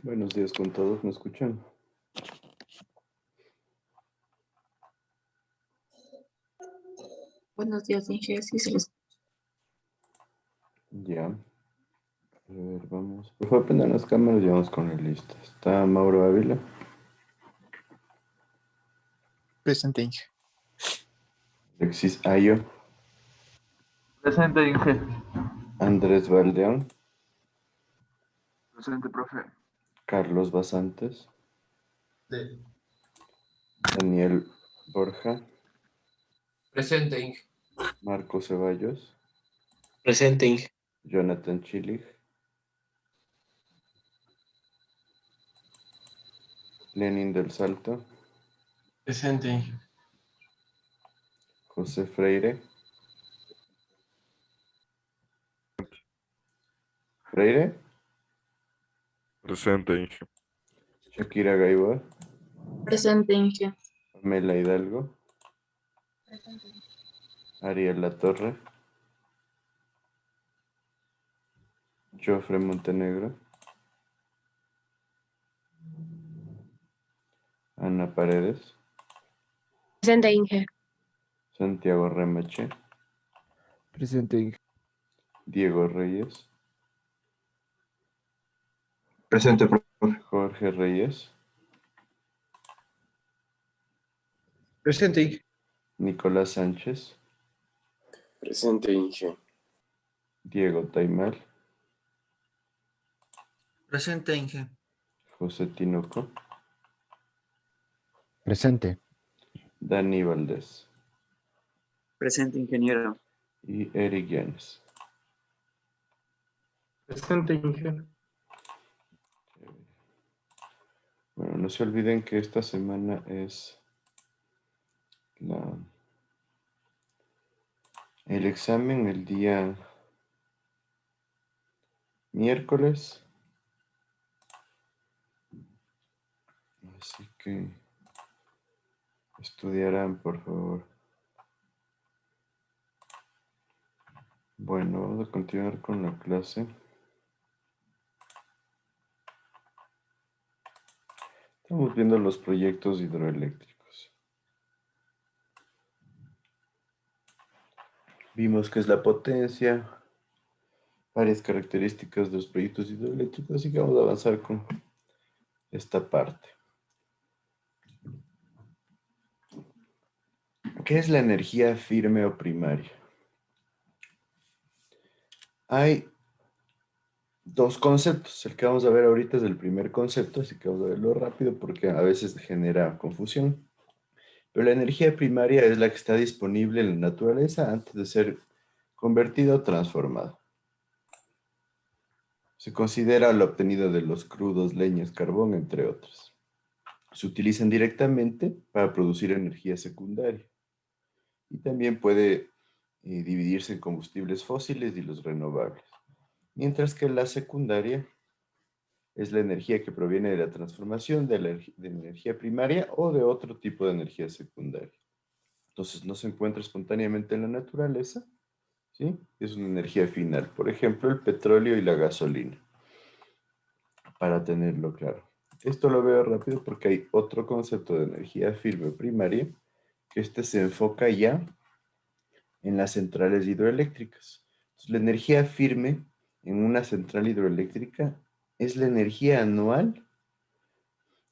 Buenos días con todos, ¿me escuchan? Buenos días, Inge. Sí, se les... Ya. A ver, vamos. Por favor, prendan las cámaras y vamos con la lista. Está Mauro Ávila, Presente, Inge. Alexis Ayo, Presente, Inge. Andrés Valdeón, Presente, profe. Carlos Basantes, Daniel Borja, Presente, Inge. Marco Ceballos, Presente, Inge. Jonathan Chilig, Lenin del Salto, Presente, Inge. José Freire. Freire, Presente, Inge. Shakira Gaiba, Presente, Inge. Pamela Hidalgo, Ariel La Torre, Jofre Montenegro, Ana Paredes, Presente, Inge. Santiago Remache, Presente, Inge. Diego Reyes, Presente, profe. Jorge Reyes, Presente, Inge. Nicolás Sánchez, Presente, Inge. Diego Taimal, Presente, Inge. José Tinoco, Presente. Dani Valdés Presente, ingeniero. y Eric Llanes. Presente, Inge. Bueno, no se olviden que esta semana es el examen el día miércoles. Así que estudiarán, por favor. Bueno, vamos a continuar con la clase. Estamos viendo los proyectos hidroeléctricos. Vimos qué es la potencia, varias características de los proyectos hidroeléctricos, así que vamos a avanzar con esta parte. ¿Qué es la energía firme o primaria? Hay dos conceptos. El que vamos a ver ahorita es el primer concepto, así que vamos a verlo rápido porque a veces genera confusión. Pero la energía primaria es la que está disponible en la naturaleza antes de ser convertida o transformada. Se considera lo obtenido de los crudos, leñas, carbón, entre otros. se utilizan directamente para producir energía secundaria. Y también puede dividirse en combustibles fósiles y los renovables. Mientras que la secundaria es la energía que proviene de la transformación de la energía primaria o de otro tipo de energía secundaria. Entonces no se encuentra espontáneamente en la naturaleza, ¿sí? Es una energía final. Por ejemplo, el petróleo y la gasolina, para tenerlo claro. Esto lo veo rápido porque hay otro concepto de energía firme primaria, que este se enfoca ya en las centrales hidroeléctricas. Entonces, la energía firme en una central hidroeléctrica es la energía anual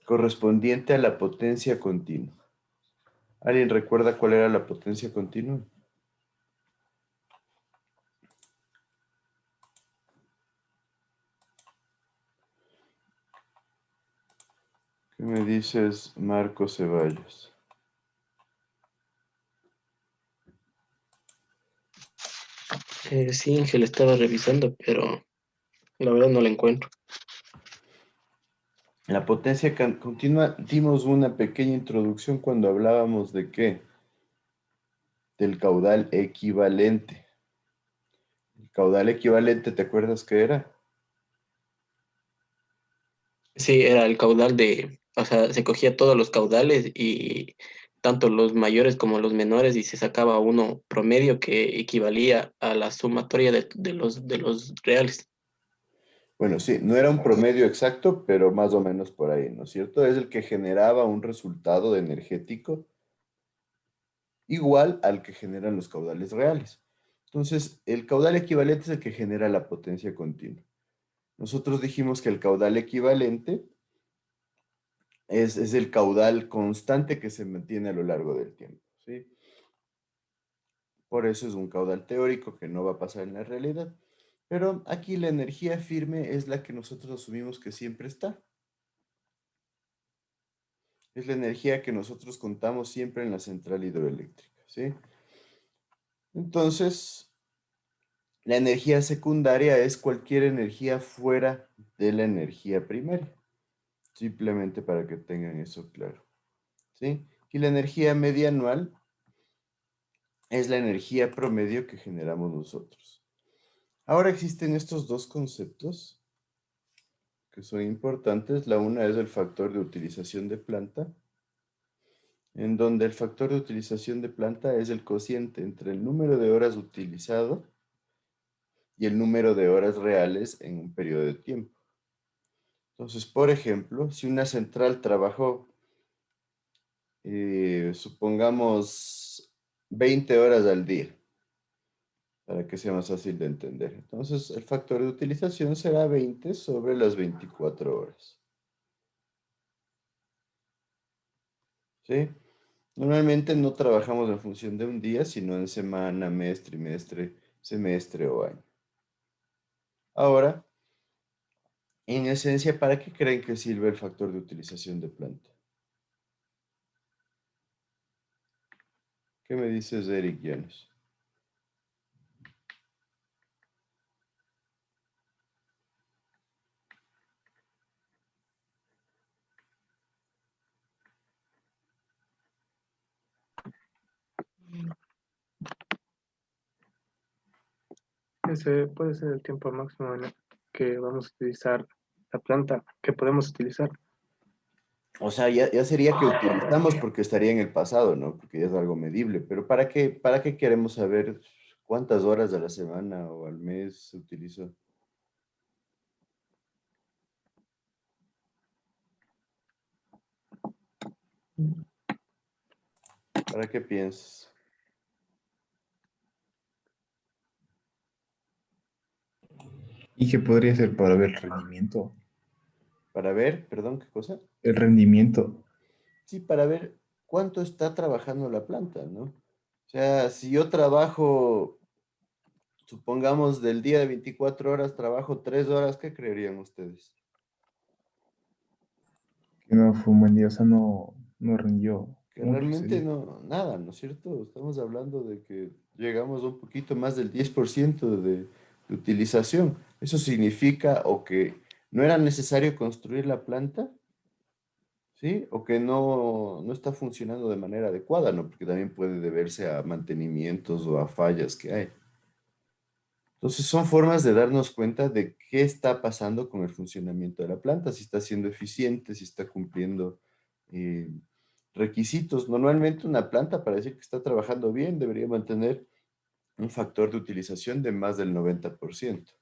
correspondiente a la potencia continua. ¿Alguien recuerda cuál era la potencia continua? ¿Qué me dices, Marco Ceballos? Sí, Ángel estaba revisando, pero la verdad no la encuentro. La potencia continua, dimos una pequeña introducción cuando hablábamos de qué? Del caudal equivalente. El caudal equivalente, ¿te acuerdas qué era? Sí, era el caudal o sea, se cogía todos los caudales y tanto los mayores como los menores y se sacaba uno promedio que equivalía a la sumatoria de los reales. Bueno, sí, no era un promedio exacto, pero más o menos por ahí, ¿no es cierto? Es el que generaba un resultado energético igual al que generan los caudales reales. Entonces, el caudal equivalente es el que genera la potencia continua. Nosotros dijimos que el caudal equivalente es el caudal constante que se mantiene a lo largo del tiempo, ¿sí? Por eso es un caudal teórico que no va a pasar en la realidad. Pero aquí la energía firme es la que nosotros asumimos que siempre está. Es la energía que nosotros contamos siempre en la central hidroeléctrica, ¿sí? Entonces, la energía secundaria es cualquier energía fuera de la energía primaria. Simplemente para que tengan eso claro, ¿sí? Y la energía media anual es la energía promedio que generamos nosotros. Ahora existen estos dos conceptos que son importantes. La una es el factor de utilización de planta, en donde el factor de utilización de planta es el cociente entre el número de horas utilizado y el número de horas reales en un periodo de tiempo. Entonces, por ejemplo, si una central trabajó, supongamos, 20 horas al día, para que sea más fácil de entender. Entonces, el factor de utilización será 20 sobre las 24 horas. ¿Sí? Normalmente no trabajamos en función de un día, sino en semana, mes, trimestre, semestre o año. Ahora, en esencia, ¿para qué creen que sirve el factor de utilización de planta? ¿Qué me dices, Eric Llanos? Ese puede ser el tiempo máximo en el que vamos a utilizar la planta que podemos utilizar. O sea, ya sería que utilizamos porque estaría en el pasado, ¿no? Porque ya es algo medible. Pero para qué queremos saber cuántas horas a la semana o al mes se utilizó? ¿Para qué piensas? Y que podría ser para ver el rendimiento. Para ver, perdón, ¿qué cosa? El rendimiento. Sí, para ver cuánto está trabajando la planta, ¿no? O sea, si yo trabajo, supongamos del día de 24 horas, trabajo 3 horas, ¿qué creerían ustedes? Que no fue un buen día, o sea, no rindió Que mucho ese realmente día. no, nada, ¿no es cierto? Estamos hablando de que llegamos a un poquito más del 10% de utilización. Eso significa o que no era necesario construir la planta, ¿sí? O que no está funcionando de manera adecuada, ¿no? Porque también puede deberse a mantenimientos o a fallas que hay. Entonces son formas de darnos cuenta de qué está pasando con el funcionamiento de la planta, si está siendo eficiente, si está cumpliendo eh, requisitos. Normalmente una planta para decir que está trabajando bien debería mantener un factor de utilización de más del 90%.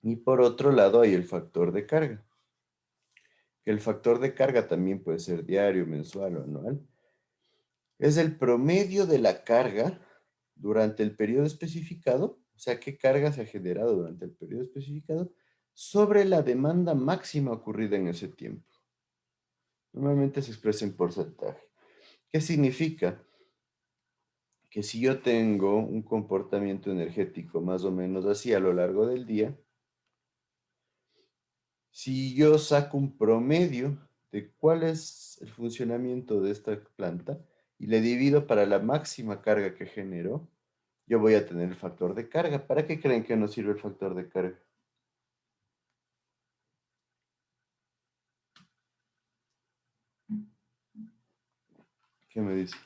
Y por otro lado hay el factor de carga, que el factor de carga también puede ser diario, mensual o anual. Es el promedio de la carga durante el periodo especificado, o sea, qué carga se ha generado durante el periodo especificado, sobre la demanda máxima ocurrida en ese tiempo. Normalmente se expresa en porcentaje. ¿Qué significa? Que si yo tengo un comportamiento energético más o menos así a lo largo del día, si yo saco un promedio de cuál es el funcionamiento de esta planta y le divido para la máxima carga que generó, yo voy a tener el factor de carga. ¿Para qué creen que nos sirve el factor de carga? ¿Qué me dice?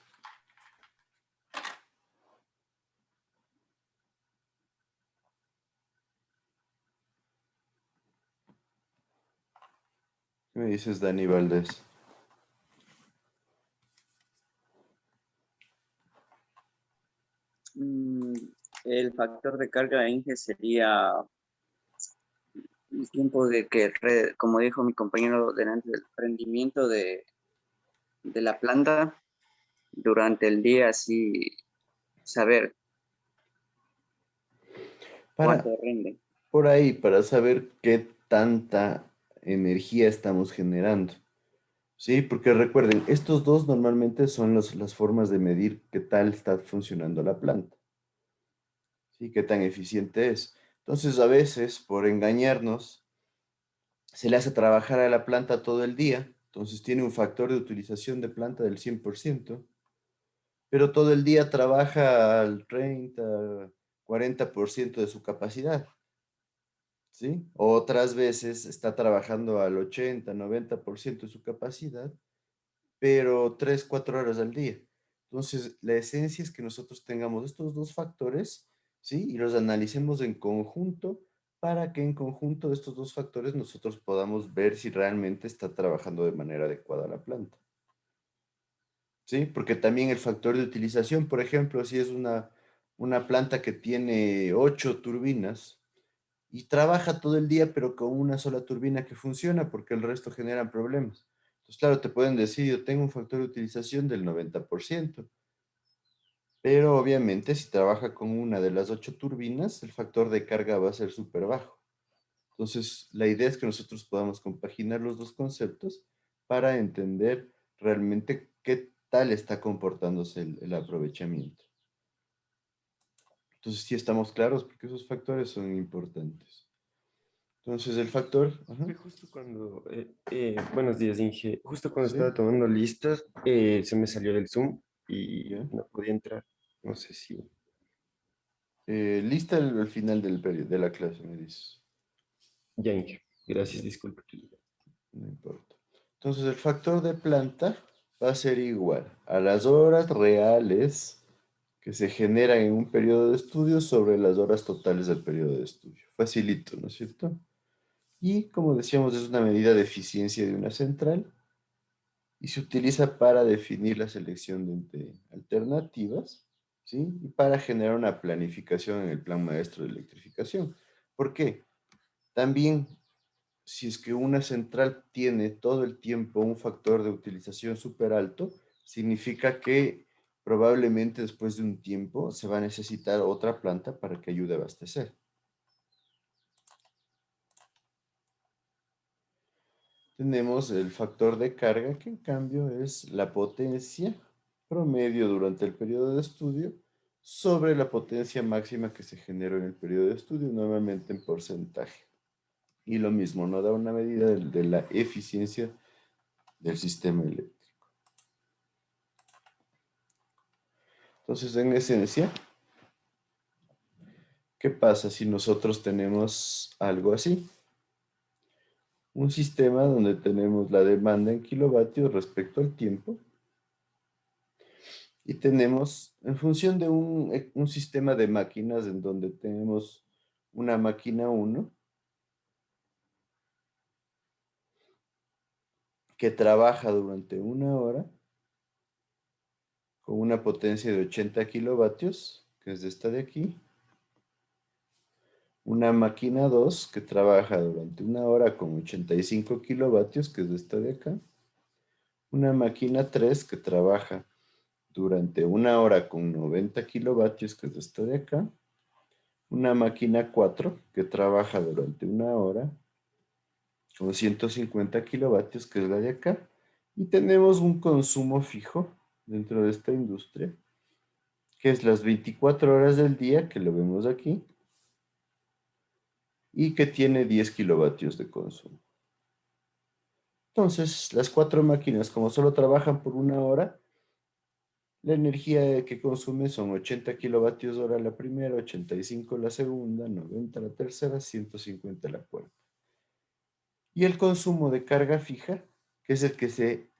¿Qué me dices, Dani Valdés? Mm, el factor de carga Inge sería el tiempo de que, como dijo mi compañero delante, del rendimiento de la planta durante el día, así saber Para, cuánto rinde. por ahí, para saber qué tanta energía estamos generando. Sí, porque recuerden, estos dos normalmente son las formas de medir qué tal está funcionando la planta. ¿Sí? Qué tan eficiente es. Entonces, a veces, por engañarnos, se le hace trabajar a la planta todo el día. Entonces, tiene un factor de utilización de planta del 100%, pero todo el día trabaja al 30, 40% de su capacidad. ¿Sí? Otras veces está trabajando al 80, 90% de su capacidad, pero 3, 4 horas al día. Entonces, la esencia es que nosotros tengamos estos dos factores, ¿sí? Y los analicemos en conjunto para que en conjunto de estos dos factores nosotros podamos ver si realmente está trabajando de manera adecuada la planta. ¿Sí? Porque también el factor de utilización, por ejemplo, si es una planta que tiene 8 turbinas, y trabaja todo el día, pero con una sola turbina que funciona, porque el resto generan problemas. Entonces, claro, te pueden decir, yo tengo un factor de utilización del 90%, pero obviamente si trabaja con una de las 8 turbinas, el factor de carga va a ser súper bajo. Entonces, la idea es que nosotros podamos compaginar los dos conceptos para entender realmente qué tal está comportándose el aprovechamiento. Entonces, sí estamos claros porque esos factores son importantes. Entonces, el factor, ajá, Fue justo cuando, buenos días, Inge, justo cuando sí, estaba tomando listas, se me salió del Zoom y ya. no podía entrar. No sé si, Lista al final de la clase, me dices. ya, Inge, gracias, Ya, disculpe. no importa. Entonces, el factor de planta va a ser igual a las horas reales que se generan en un periodo de estudio sobre las horas totales del periodo de estudio. Facilito, ¿no es cierto? Y como decíamos, es una medida de eficiencia de una central y se utiliza para definir la selección de entre alternativas, ¿sí? Y para generar una planificación en el plan maestro de electrificación. ¿Por qué? También, si es que una central tiene todo el tiempo un factor de utilización súper alto, significa que probablemente después de un tiempo se va a necesitar otra planta para que ayude a abastecer. Tenemos el factor de carga, que en cambio es la potencia promedio durante el periodo de estudio sobre la potencia máxima que se generó en el periodo de estudio, normalmente en porcentaje. Y lo mismo, no da una medida de la eficiencia del sistema eléctrico. Entonces, en esencia, ¿qué pasa si nosotros tenemos algo así? un sistema donde tenemos la demanda en kilovatios respecto al tiempo. Y tenemos, en función de un sistema de máquinas en donde tenemos una máquina 1 que trabaja durante 1 hora con una potencia de 80 kilovatios, que es esta de aquí. Una máquina 2 que trabaja durante 1 hora con 85 kilovatios, que es esta de acá. Una máquina 3 que trabaja durante 1 hora con 90 kilovatios, que es esta de acá. Una máquina 4 que trabaja durante 1 hora con 150 kilovatios, que es la de acá. Y tenemos un consumo fijo dentro de esta industria, que es las 24 horas del día, que lo vemos aquí, y que tiene 10 kilovatios de consumo. Entonces, las 4 máquinas, como solo trabajan por 1 hora, la energía que consumen son 80 kilovatios hora la primera, 85 la segunda, 90 la tercera, 150 la cuarta. Y el consumo de carga fija, que es el que se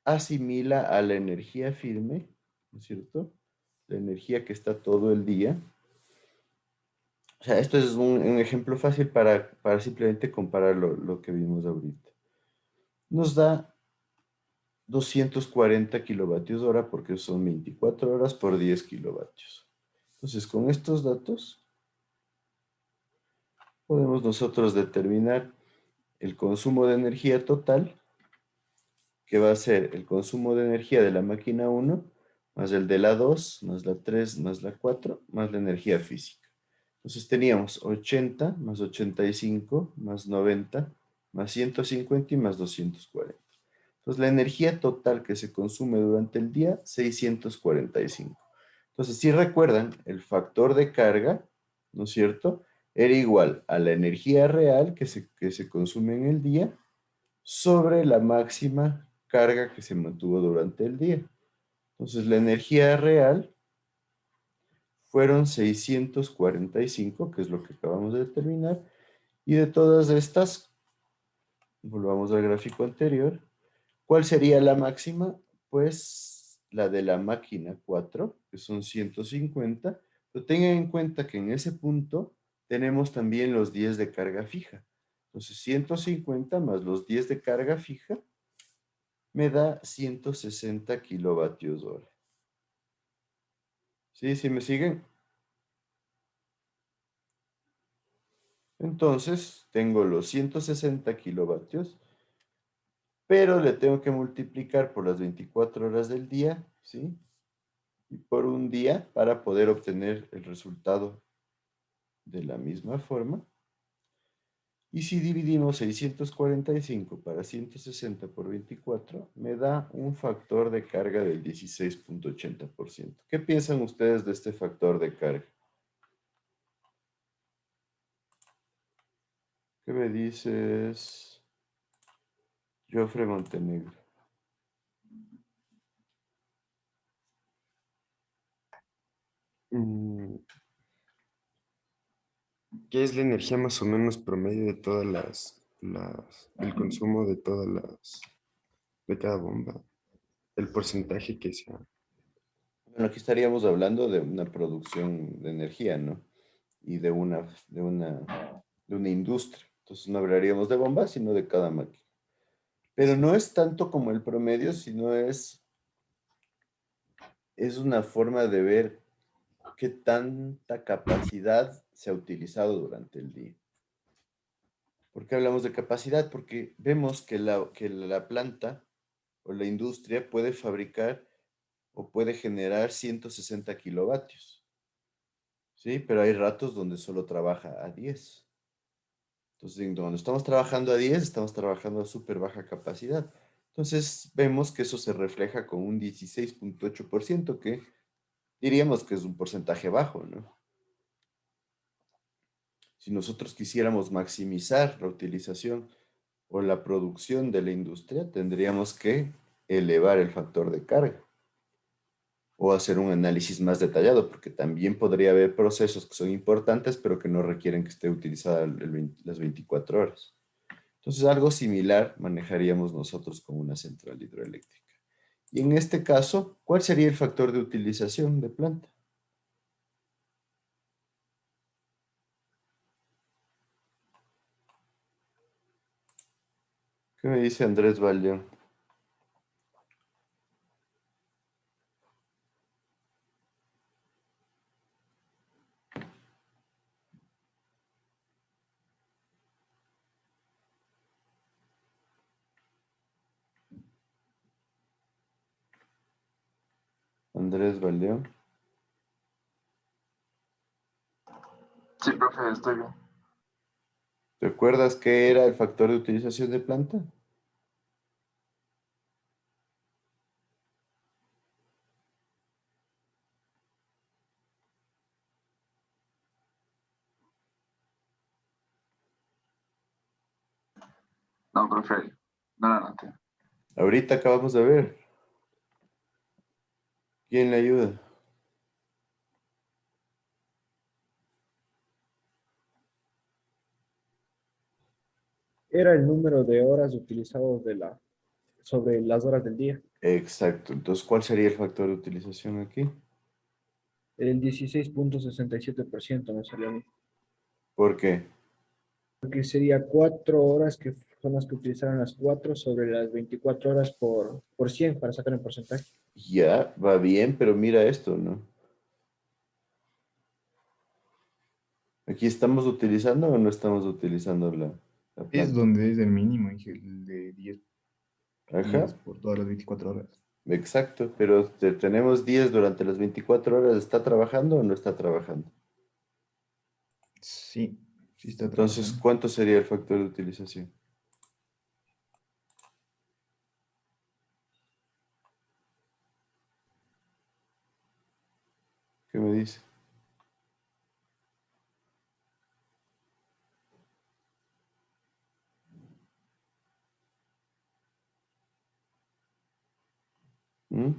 asimila a la energía firme, ¿no es cierto? La energía que está todo el día. O sea, esto es un ejemplo fácil para simplemente comparar lo que vimos ahorita. Nos da 240 kilovatios hora porque son 24 horas por 10 kilovatios. Entonces, con estos datos, podemos nosotros determinar el consumo de energía total, que va a ser el consumo de energía de la máquina 1, más el de la 2, más la 3, más la 4, más la energía física. Entonces teníamos 80, más 85, más 90, más 150 y más 240. Entonces la energía total que se consume durante el día, 645. Entonces, si recuerdan, el factor de carga, ¿no es cierto?, era igual a la energía real que se consume en el día sobre la máxima carga que se mantuvo durante el día. Entonces, la energía real fueron 645, que es lo que acabamos de determinar, y de todas estas, volvamos al gráfico anterior, ¿cuál sería la máxima? Pues la de la máquina 4, que son 150, pero tengan en cuenta que en ese punto tenemos también los 10 de carga fija. Entonces, 150 más los 10 de carga fija me da 160 kilovatios hora. ¿Sí? ¿Sí me siguen? Entonces, tengo los 160 kilovatios, pero le tengo que multiplicar por las 24 horas del día, ¿sí? Y por un día para poder obtener el resultado de la misma forma. Y si dividimos 645 para 160 por 24, me da un factor de carga del 16.80%. ¿Qué piensan ustedes de este factor de carga? ¿Qué me dices, Jofre Montenegro? ¿Qué es la energía más o menos promedio de todas el consumo de de cada bomba? El porcentaje que sea. Bueno, aquí estaríamos hablando de una producción de energía, ¿no? Y de una industria. Entonces no hablaríamos de bombas, sino de cada máquina. Pero no es tanto como el promedio, sino es una forma de ver qué tanta capacidad se ha utilizado durante el día. ¿Por qué hablamos de capacidad? Porque vemos que la planta o la industria puede fabricar o puede generar 160 kilovatios. ¿Sí? Pero hay ratos donde solo trabaja a 10. Entonces, cuando estamos trabajando a 10, estamos trabajando a súper baja capacidad. Entonces, vemos que eso se refleja con un 16.8%, que diríamos que es un porcentaje bajo, ¿no? Si nosotros quisiéramos maximizar la utilización o la producción de la industria, tendríamos que elevar el factor de carga o hacer un análisis más detallado, porque también podría haber procesos que son importantes, pero que no requieren que esté utilizada las 24 horas. Entonces, algo similar manejaríamos nosotros con una central hidroeléctrica. Y en este caso, ¿cuál sería el factor de utilización de planta? ¿Qué me dice Andrés Valleón? Andrés Valleón. Sí, profe, estoy bien. ¿Recuerdas qué era el factor de utilización de planta? No, profe, no la noté. Ahorita acabamos de ver. ¿Quién le ayuda? Era el número de horas utilizados sobre las horas del día. Exacto. Entonces, ¿cuál sería el factor de utilización aquí? El 16,67% me salió a mí. ¿Por qué? Porque sería 4 horas que son las que utilizaron las 4 sobre las 24 horas por 100 para sacar un porcentaje. Ya, va bien, pero mira esto, ¿no? ¿Aquí estamos utilizando o no estamos utilizando la Es planta? donde es el mínimo, Inge, el de 10 días Ajá, por todas las 24 horas. exacto, pero tenemos 10 durante las 24 horas. ¿Está trabajando o no está trabajando? Sí, sí está Entonces, trabajando. ¿cuánto sería el factor de utilización? ¿Qué me dice? ¿Mm?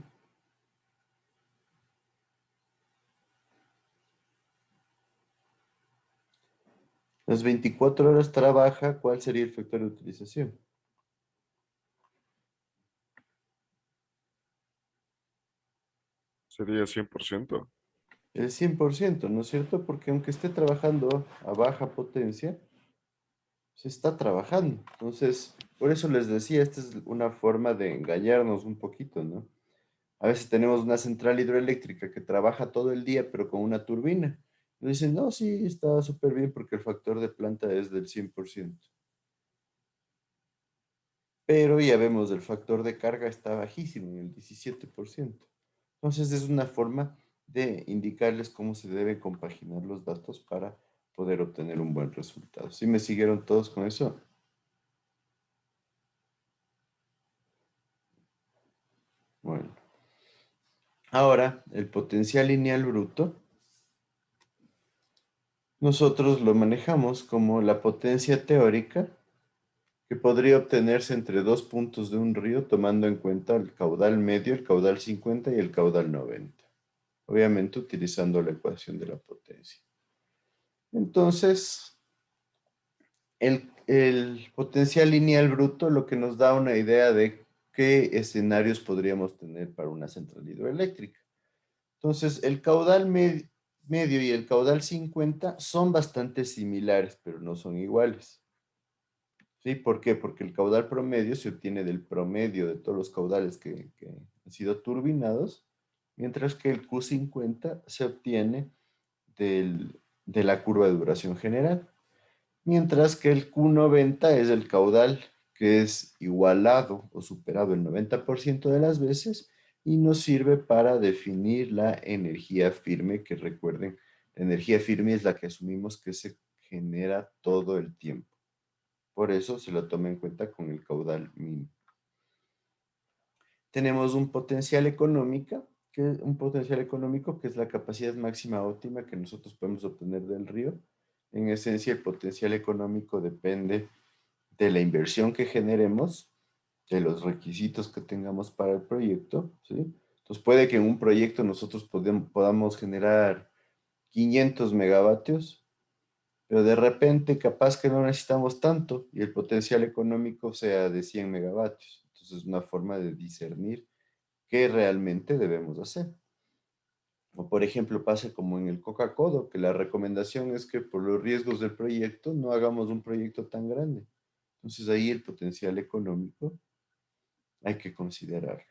Las 24 horas trabaja, ¿cuál sería el factor de utilización? Sería 100%. El 100%, ¿no es cierto? Porque aunque esté trabajando a baja potencia, se está trabajando. Entonces, por eso les decía, esta es una forma de engañarnos un poquito, ¿no? A veces tenemos una central hidroeléctrica que trabaja todo el día, pero con una turbina. Nos dicen, no, sí, está súper bien porque el factor de planta es del 100%. Pero ya vemos, el factor de carga está bajísimo, en el 17%. Entonces, es una forma de indicarles cómo se deben compaginar los datos para poder obtener un buen resultado. ¿Sí me siguieron todos con eso? Bueno. Ahora, el potencial lineal bruto, nosotros lo manejamos como la potencia teórica que podría obtenerse entre dos puntos de un río tomando en cuenta el caudal medio, el caudal 50 y el caudal 90. Obviamente utilizando la ecuación de la potencia. Entonces, el potencial lineal bruto lo que nos da una idea de qué escenarios podríamos tener para una central hidroeléctrica. Entonces, el caudal medio y el caudal 50 son bastante similares, pero no son iguales. ¿Sí? ¿Por qué? Porque el caudal promedio se obtiene del promedio de todos los caudales que han sido turbinados, mientras que el Q50 se obtiene de la curva de duración general, mientras que el Q90 es el caudal que es igualado o superado el 90% de las veces y nos sirve para definir la energía firme, que recuerden, la energía firme es la que asumimos que se genera todo el tiempo. Por eso se lo toma en cuenta con el caudal mínimo. Tenemos un potencial económico que es la capacidad máxima óptima que nosotros podemos obtener del río. En esencia, el potencial económico depende de la inversión que generemos, de los requisitos que tengamos para el proyecto, ¿sí? Entonces puede que en un proyecto nosotros podamos generar 500 megavatios, Pero de repente, capaz que no necesitamos tanto y el potencial económico sea de 100 megavatios. Entonces, es una forma de discernir qué realmente debemos hacer. O, por ejemplo, pasa como en el Coca-Cola, que la recomendación es que por los riesgos del proyecto no hagamos un proyecto tan grande. Entonces, ahí el potencial económico hay que considerarlo.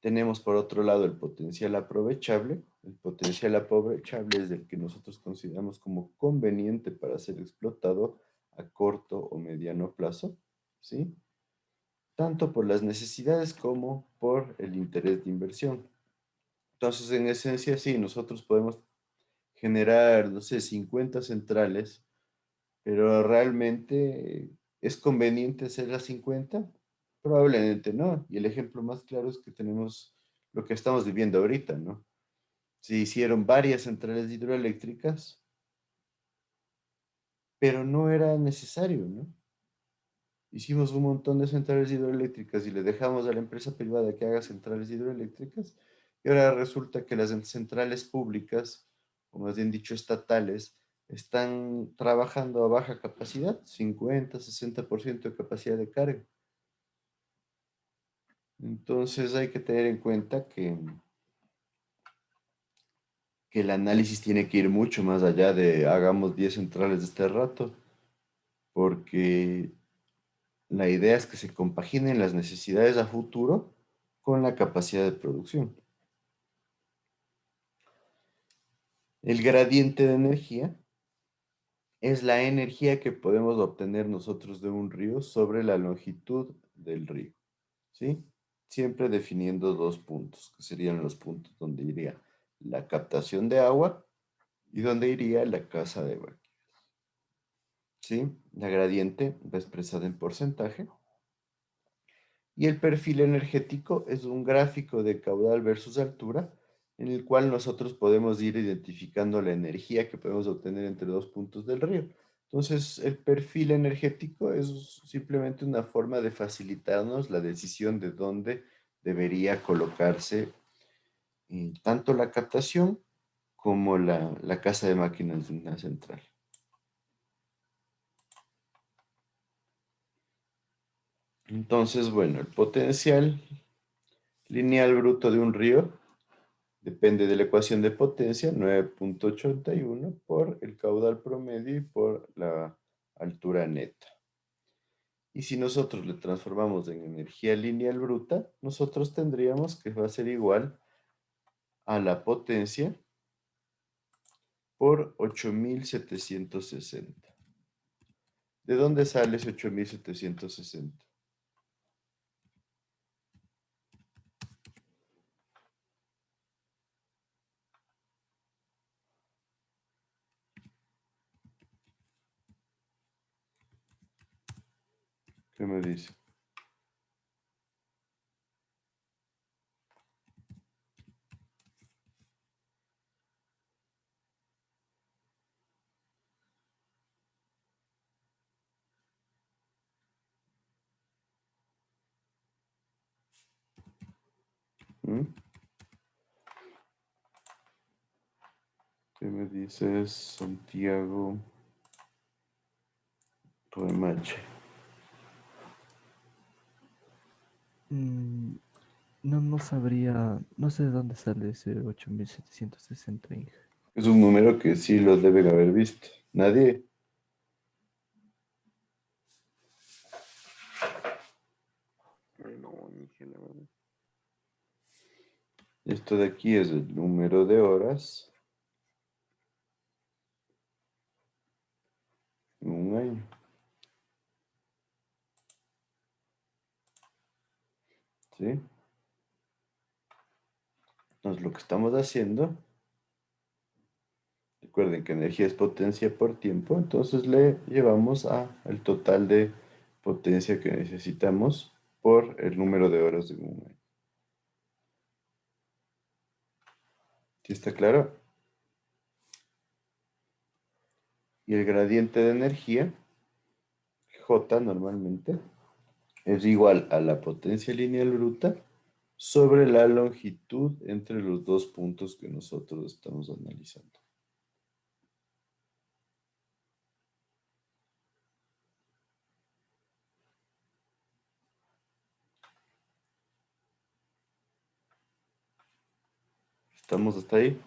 Tenemos por otro lado el potencial aprovechable. El potencial aprovechable es el que nosotros consideramos como conveniente para ser explotado a corto o mediano plazo, ¿sí? Tanto por las necesidades como por el interés de inversión. Entonces, en esencia, sí, nosotros podemos generar, no sé, 50 centrales, pero realmente es conveniente hacer las 50. Probablemente no. Y el ejemplo más claro es que tenemos lo que estamos viviendo ahorita, ¿no? Se hicieron varias centrales hidroeléctricas, pero no era necesario, ¿no? Hicimos un montón de centrales hidroeléctricas y le dejamos a la empresa privada que haga centrales hidroeléctricas, y ahora resulta que las centrales públicas, o más bien dicho estatales, están trabajando a baja capacidad, 50, 60% de capacidad de carga. Entonces hay que tener en cuenta que el análisis tiene que ir mucho más allá de hagamos 10 centrales de este rato, porque la idea es que se compaginen las necesidades a futuro con la capacidad de producción. El gradiente de energía es la energía que podemos obtener nosotros de un río sobre la longitud del río, ¿sí? Siempre definiendo dos puntos, que serían los puntos donde iría la captación de agua y donde iría la casa de Evacuación. ¿Sí? La gradiente va expresada en porcentaje. Y el perfil energético es un gráfico de caudal versus altura, en el cual nosotros podemos ir identificando la energía que podemos obtener entre dos puntos del río. Entonces, el perfil energético es simplemente una forma de facilitarnos la decisión de dónde debería colocarse tanto la captación como la casa de máquinas de una central. Entonces, bueno, el potencial lineal bruto de un río depende de la ecuación de potencia, 9.81 por el caudal promedio y por la altura neta. Y si nosotros le transformamos en energía lineal bruta, nosotros tendríamos que va a ser igual a la potencia por 8.760. ¿De dónde sale ese 8.760? ¿Qué me dice? ¿Mm? ¿Qué me dices, Santiago Remache? No sabría, no sé de dónde sale ese 8760, Inge. Es un número que sí lo deben haber visto. Nadie. Esto de aquí es el número de horas en un año. ¿Sí? Entonces lo que estamos haciendo, recuerden que energía es potencia por tiempo, entonces le llevamos al total de potencia que necesitamos por el número de horas de un año. ¿Sí está claro? Y el gradiente de energía, J normalmente, es igual a la potencia lineal bruta sobre la longitud entre los dos puntos que nosotros estamos analizando. ¿Estamos hasta ahí?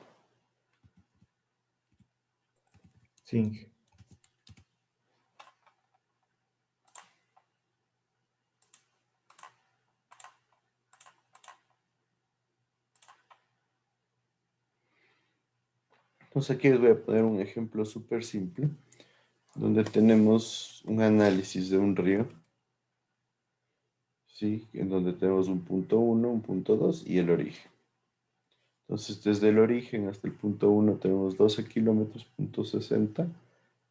Sí, Inge. Entonces aquí les voy a poner un ejemplo súper simple, donde tenemos un análisis de un río, ¿sí? En donde tenemos un punto 1, un punto 2 y el origen. Entonces, desde el origen hasta el punto 1 tenemos 12 kilómetros, punto 60,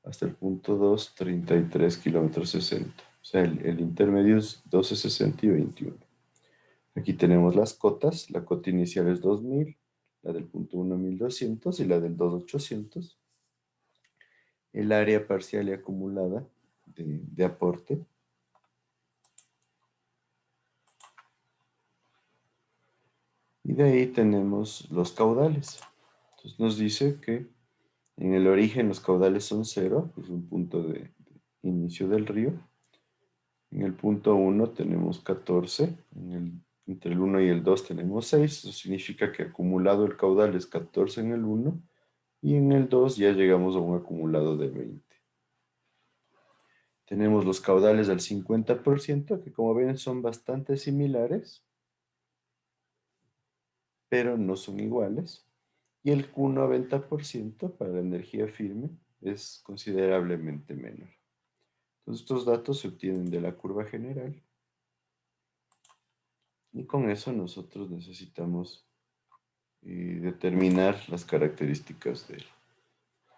hasta el punto 2, 33 kilómetros 60. O sea, el intermedio es 12, 60 y 21. Aquí tenemos las cotas. La cota inicial es 2000, la del punto 1, 1200 y la del 2, 800. El área parcial y acumulada de aporte. Y de ahí tenemos los caudales. Entonces nos dice que en el origen los caudales son 0, que es un punto de inicio del río. En el punto 1 tenemos 14, entre el 1 y el 2 tenemos 6, eso significa que acumulado el caudal es 14 en el 1 y en el 2 ya llegamos a un acumulado de 20. Tenemos los caudales al 50%, que como ven son bastante similares, pero no son iguales. Y el Q90% para la energía firme es considerablemente menor. Entonces estos datos se obtienen de la curva general. Y con eso nosotros necesitamos determinar las características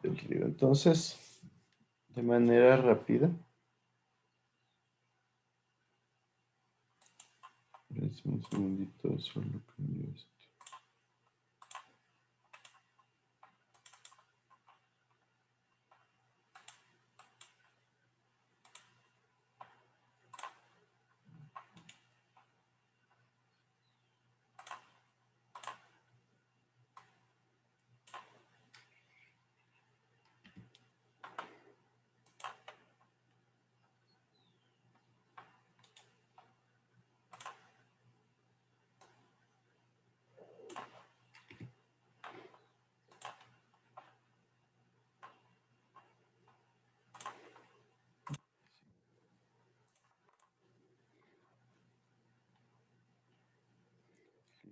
del río. Entonces, de manera rápida, un segundito, solo cambio esto.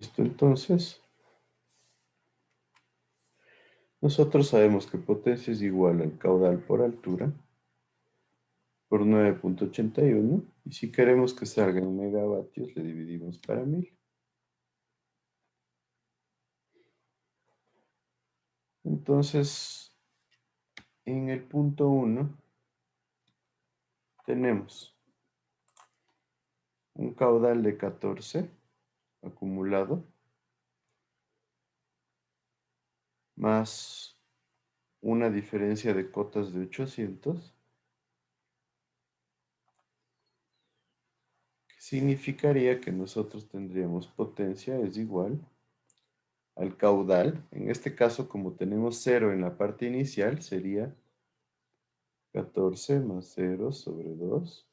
Listo, entonces, nosotros sabemos que potencia es igual al caudal por altura por 9.81 y si queremos que salga en megavatios le dividimos para 1000. Entonces, en el punto 1 tenemos un caudal de 14 acumulado más una diferencia de cotas de 800, que significaría que nosotros tendríamos potencia es igual al caudal. En este caso, como tenemos 0 en la parte inicial, sería 14 más 0 sobre 2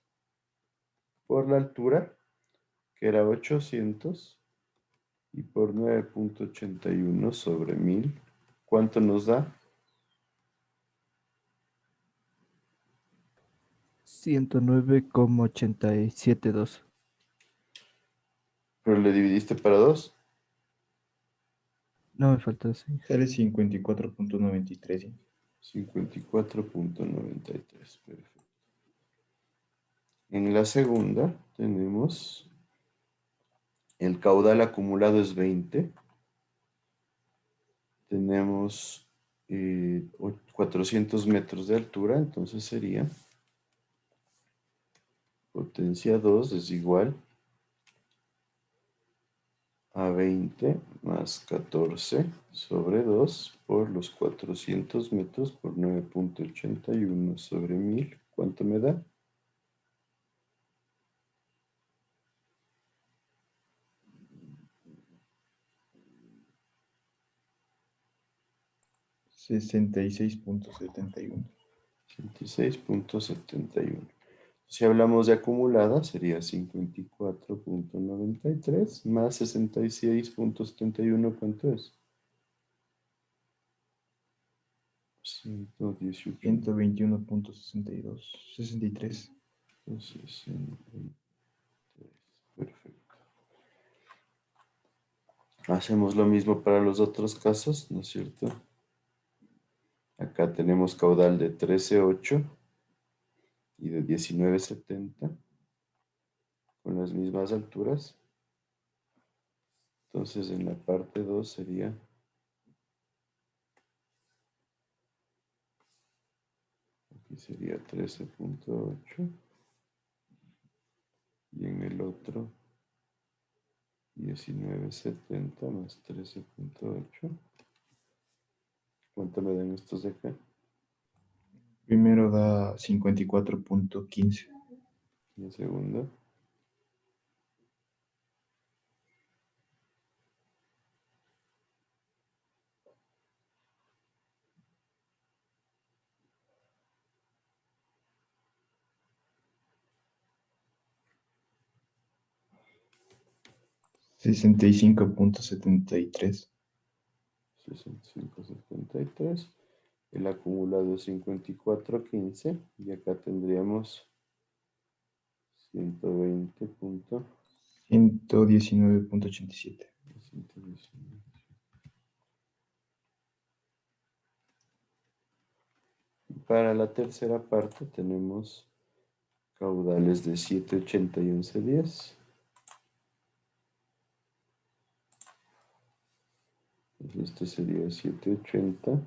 por la altura, que era 800, y por 9.81 sobre 1000. ¿Cuánto nos da? 109,872. Pero le dividiste para 2. No me falta así. Sale 54.93. 54.93. Perfecto. En la segunda tenemos el caudal acumulado es 20. Tenemos 400 metros de altura, entonces sería potencia 2 es igual a 20 más 14 sobre 2 por los 400 metros por 9.81 sobre 1000. ¿Cuánto me da? 66.71. 66.71. Si hablamos de acumulada, sería 54.93 más 66.71, ¿cuánto es? 118. 121.62, 63. 63. Perfecto. Hacemos lo mismo para los otros casos, ¿no es cierto? Acá tenemos caudal de 13.8 y de 19.70 con las mismas alturas. Entonces en la parte 2 sería aquí sería 13.8 y en el otro 19.70 más 13.8. ¿Cuánto me dan estos de acá? Primero da 54.15. Y el segundo. 65.73. 65.73. El acumulado es 54.15 y acá tendríamos 120. 119.87. 119. Para la tercera parte tenemos caudales de 7.80 y 11.10. Este sería 7.80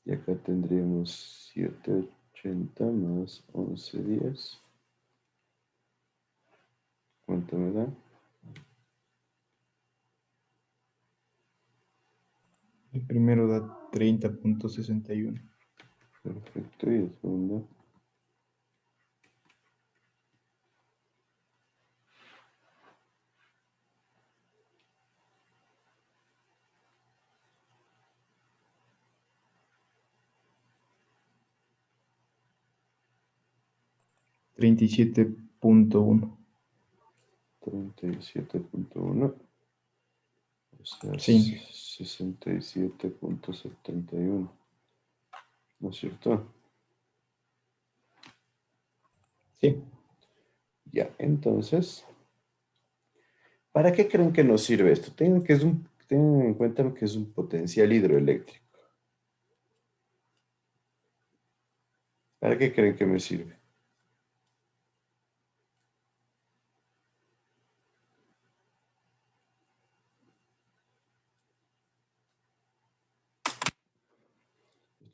y acá tendríamos 7.80 más 11.10. ¿Cuánto me da? El primero da 30.61. Perfecto, y el segundo. 37.1. 37.1. O sea, Sí. 67.71. ¿No es cierto? Sí. Ya, entonces, ¿para qué creen que nos sirve esto? Tengan en cuenta que es un potencial hidroeléctrico. ¿Para qué creen que me sirve?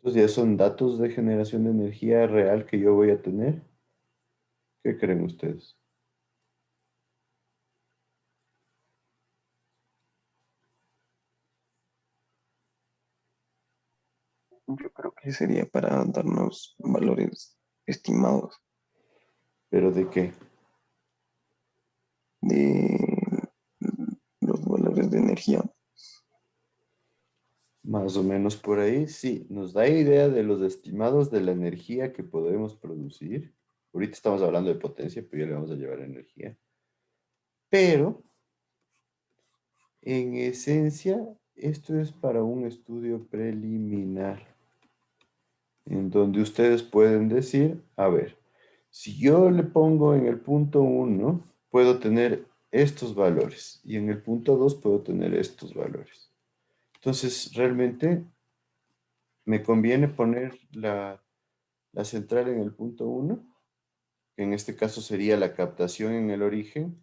Estos ya son datos de generación de energía real que yo voy a tener. ¿Qué creen ustedes? Yo creo que sería para darnos valores estimados ¿Pero de qué? de los valores de energía. Más o menos por ahí, sí. Nos da idea de los estimados de la energía que podemos producir. Ahorita estamos hablando de potencia, pero ya le vamos a llevar energía. Pero, en esencia, esto es para un estudio preliminar, en donde ustedes pueden decir, a ver, si yo le pongo en el punto 1, puedo tener estos valores, y en el punto 2 puedo tener estos valores. Entonces, realmente me conviene poner la central en el punto 1, que en este caso sería la captación en el origen,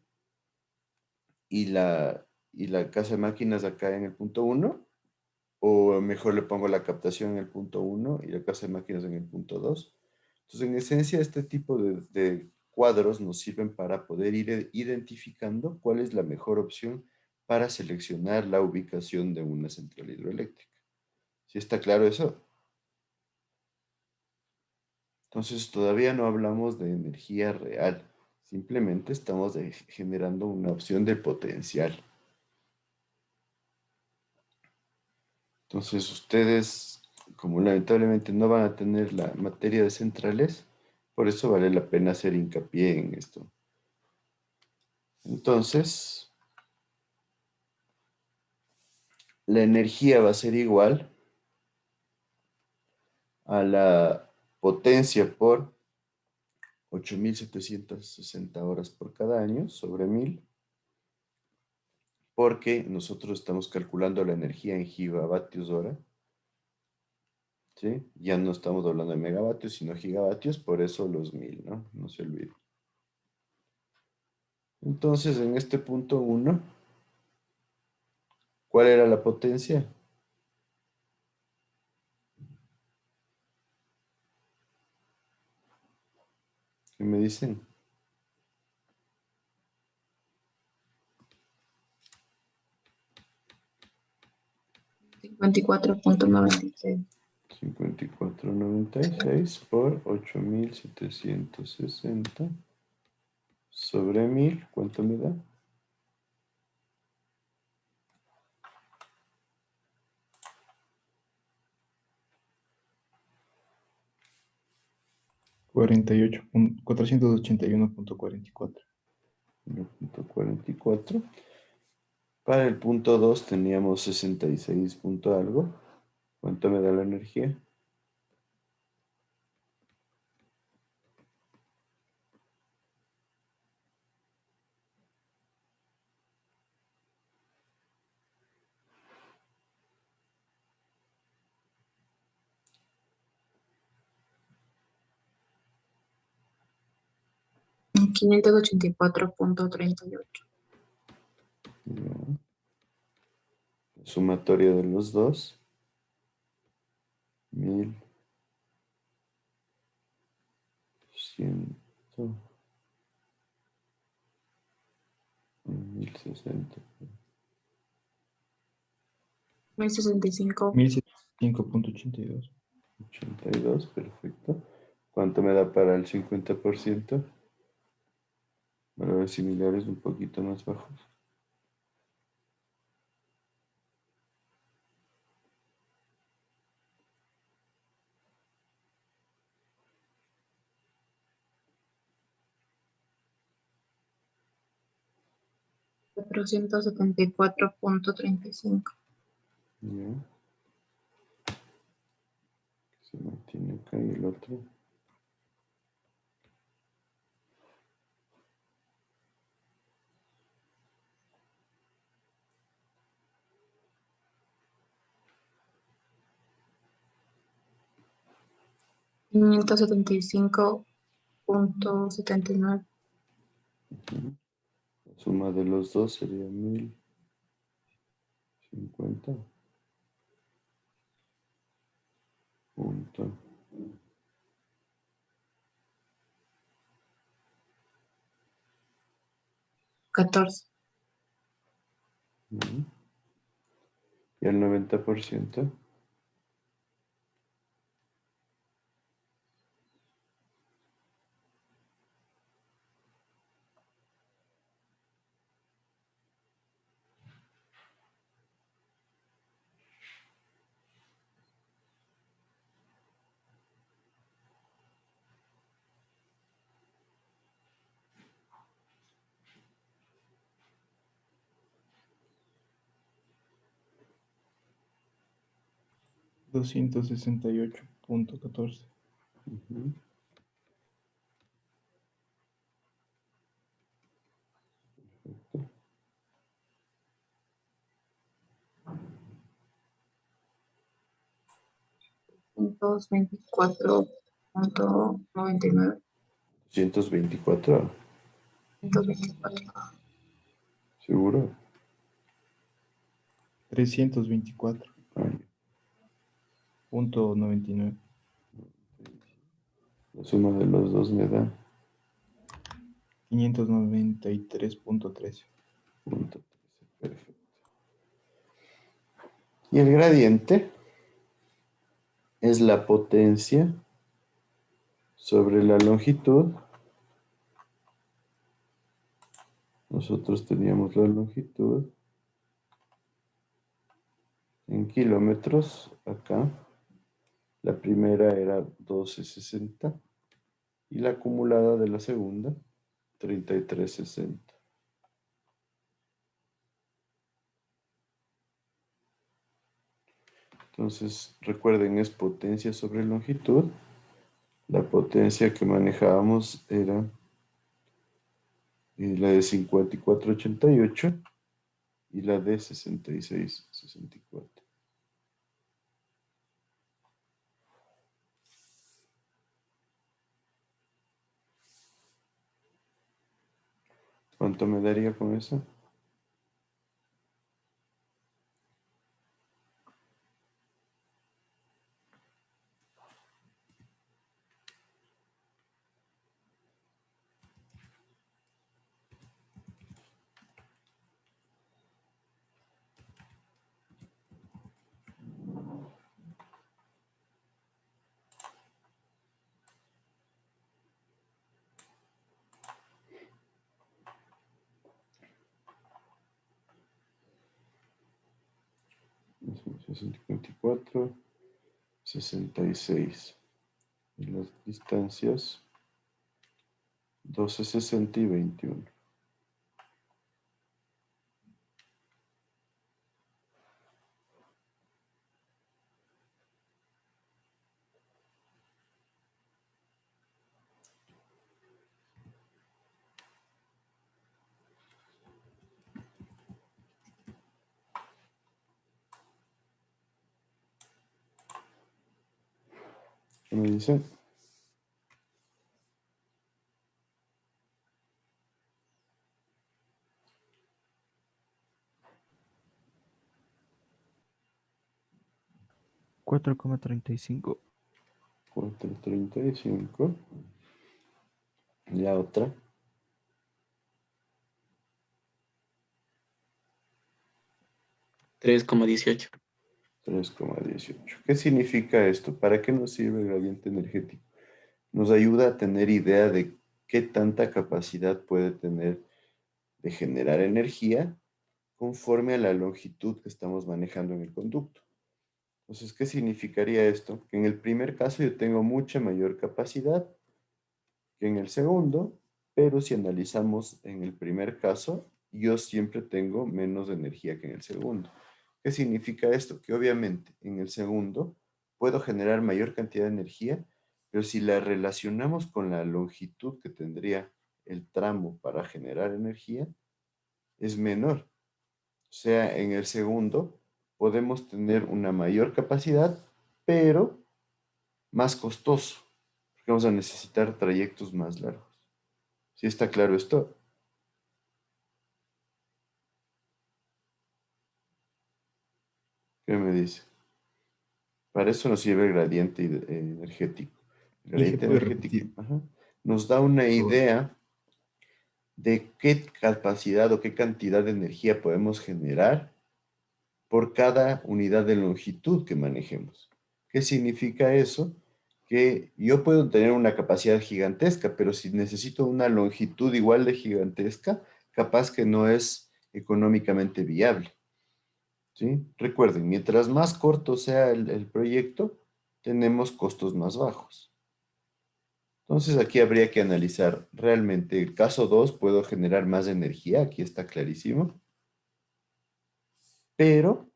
y la casa de máquinas acá en el punto 1, o mejor le pongo la captación en el punto 1 y la casa de máquinas en el punto 2. Entonces, en esencia, este tipo de cuadros nos sirven para poder ir identificando cuál es la mejor opción para seleccionar la ubicación de una central hidroeléctrica. ¿Sí está claro eso? Entonces, todavía no hablamos de energía real. Simplemente estamos generando una opción de potencial. Entonces, ustedes, como lamentablemente no van a tener la materia de centrales, por eso vale la pena hacer hincapié en esto. Entonces, la energía va a ser igual a la potencia por 8.760 horas por cada año sobre 1000, porque nosotros estamos calculando la energía en gigavatios hora, ¿sí? Ya no estamos hablando de megavatios, sino gigavatios, por eso los 1000, ¿no? No se olvide. Entonces, en este punto 1, ¿cuál era la potencia? ¿Qué me dicen? 54.96. 54.96 por 8.760 sobre 1000, ¿cuánto me da? 481.44. 1.44. Para el punto 2 teníamos 66 punto algo. ¿Cuánto me da la energía? En 584.38. Ya. Sumatoria de los dos. 1100. 1060. 1065. 1075.82. 82, perfecto. ¿Cuánto me da para el 50%? Valores similares un poquito más bajos. $474.35. 474.35. Ya. Se mantiene acá y el otro. $575.79. La suma de los dos sería 1050. Punto. $14. Y el 90%. $268.14. Ujú. Perfecto. $224.99. 224. 124. ¿Seguro? 324.99. La suma de los dos me da 593.13. punto 13. Perfecto. Y el gradiente es la potencia sobre la longitud. Nosotros teníamos la longitud en kilómetros acá. La primera era 1260 y la acumulada de la segunda 3360. Entonces, recuerden, es potencia sobre longitud. La potencia que manejábamos era la de 54,88 y la de 66,64. ¿Cuánto me daría con eso? Sesenta y cuatro, 66. Y las distancias 12, 60 y 21. ¿Qué me dicen? $4,35. 4,35. La otra. 3,18. 3,18. ¿Qué significa esto? ¿Para qué nos sirve el gradiente energético? Nos ayuda a tener idea de qué tanta capacidad puede tener de generar energía conforme a la longitud que estamos manejando en el conducto. Entonces, ¿qué significaría esto? Que en el primer caso yo tengo mucha mayor capacidad que en el segundo, pero si analizamos en el primer caso, yo siempre tengo menos energía que en el segundo. ¿Qué significa esto? Que obviamente en el segundo puedo generar mayor cantidad de energía, pero si la relacionamos con la longitud que tendría el tramo para generar energía, es menor. O sea, en el segundo podemos tener una mayor capacidad, pero más costoso, porque vamos a necesitar trayectos más largos. ¿Sí está claro esto? ¿Qué me dice? Para eso nos sirve el gradiente energético. El Inge, gradiente ¿puede energético, repetir? nos da una Por favor. idea de qué capacidad o qué cantidad de energía podemos generar por cada unidad de longitud que manejemos. ¿Qué significa eso? Que yo puedo tener una capacidad gigantesca, pero si necesito una longitud igual de gigantesca, capaz que no es económicamente viable. ¿Sí? Recuerden, mientras más corto sea el proyecto, tenemos costos más bajos. Entonces aquí habría que analizar realmente el caso 2, puedo generar más energía, aquí está clarísimo, pero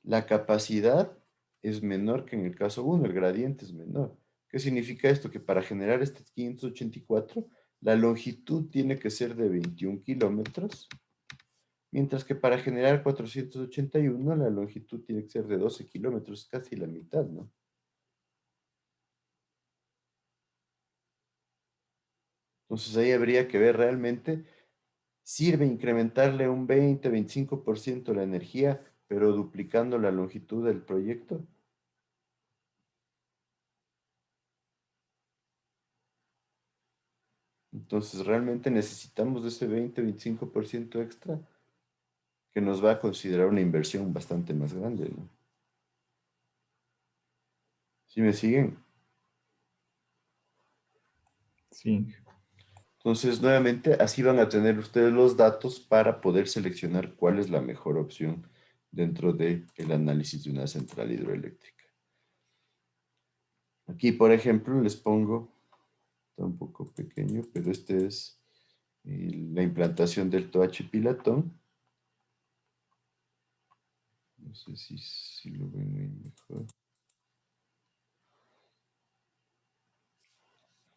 la capacidad es menor que en el caso 1, el gradiente es menor. ¿Qué significa esto? Que para generar este 584, la longitud tiene que ser de 21 kilómetros, mientras que para generar 481, la longitud tiene que ser de 12 kilómetros, casi la mitad, ¿no? Entonces ahí habría que ver realmente, ¿sirve incrementarle un 20-25% la energía, pero duplicando la longitud del proyecto? Entonces, realmente necesitamos de ese 20-25% extra que nos va a considerar una inversión bastante más grande, ¿no? ¿Sí me siguen? Sí, Inge. Entonces, nuevamente, así van a tener ustedes los datos para poder seleccionar cuál es la mejor opción dentro del análisis de una central hidroeléctrica. Aquí, por ejemplo, les pongo, está un poco pequeño, pero este es la implantación del Toachi Pilatón. No sé si lo ven ahí mejor.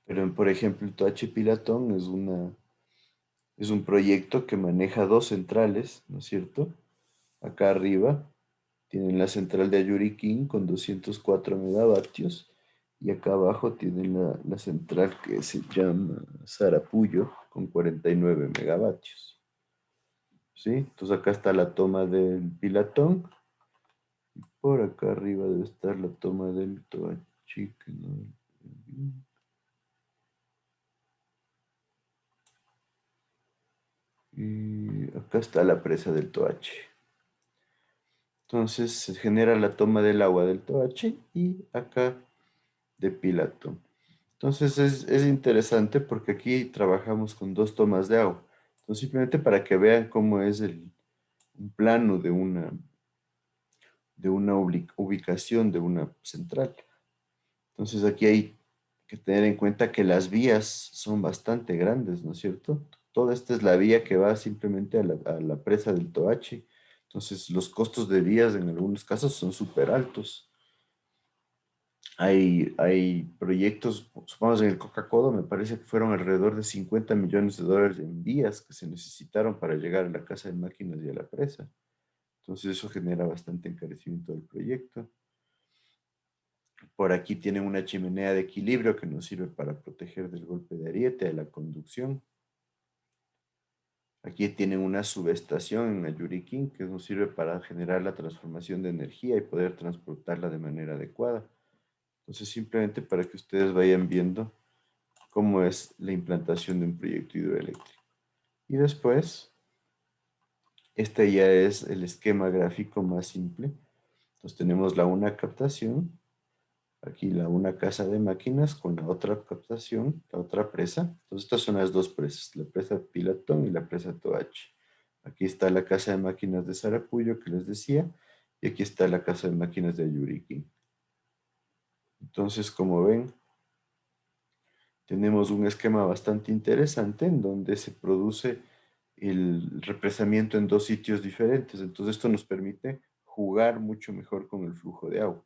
Pero, por ejemplo, el Toachi Pilatón es un proyecto que maneja dos centrales, ¿no es cierto? Acá arriba tienen la central de Ayuriquín con 204 megavatios y acá abajo tienen la central que se llama Sarapuyo con 49 megavatios. ¿Sí? Entonces acá está la toma del Pilatón y por acá arriba debe estar la toma del Toachi, que no- y acá está la presa del Toachi. Entonces se genera la toma del agua del Toachi y acá de Pilatón. Entonces es interesante porque aquí trabajamos con dos tomas de agua. Entonces simplemente para que vean cómo es un plano de una ubicación de una central. Entonces aquí hay que tener en cuenta que las vías son bastante grandes, ¿no es cierto? Toda esta es la vía que va simplemente a la presa del Toachi. Entonces los costos de vías en algunos casos son súper altos. Hay proyectos, supongamos en el Coca-Cola, me parece que fueron alrededor de 50 millones de dólares en vías que se necesitaron para llegar a la casa de máquinas y a la presa. Entonces eso genera bastante encarecimiento del proyecto. Por aquí tienen una chimenea de equilibrio que nos sirve para proteger del golpe de ariete, de la conducción. Aquí tienen una subestación en Ayuriquín que nos sirve para generar la transformación de energía y poder transportarla de manera adecuada. Entonces, simplemente para que ustedes vayan viendo cómo es la implantación de un proyecto hidroeléctrico. Y después, este ya es el esquema gráfico más simple. Entonces, tenemos la una captación, aquí la una casa de máquinas con la otra captación, la otra presa. Entonces, estas son las dos presas, la presa Pilatón y la presa Toachi. Aquí está la casa de máquinas de Sarapuyo que les decía, y aquí está la casa de máquinas de Ayuriquín. Entonces, como ven, tenemos un esquema bastante interesante en donde se produce el represamiento en dos sitios diferentes. Entonces esto nos permite jugar mucho mejor con el flujo de agua.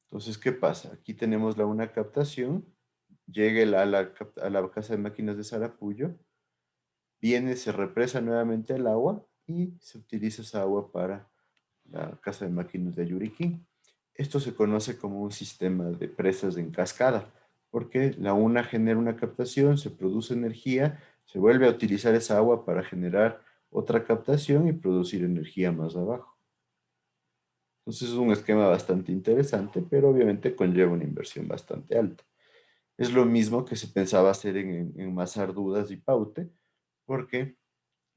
Entonces, ¿qué pasa? Aquí tenemos una captación, llega a la casa de máquinas de Sarapuyo, viene, se represa nuevamente el agua y se utiliza esa agua para la casa de máquinas de Ayuriquín. Esto se conoce como un sistema de presas en cascada, porque la una genera una captación, se produce energía, se vuelve a utilizar esa agua para generar otra captación y producir energía más abajo. Entonces es un esquema bastante interesante, pero obviamente conlleva una inversión bastante alta. Es lo mismo que se pensaba hacer en Mazar Dudas y Paute, porque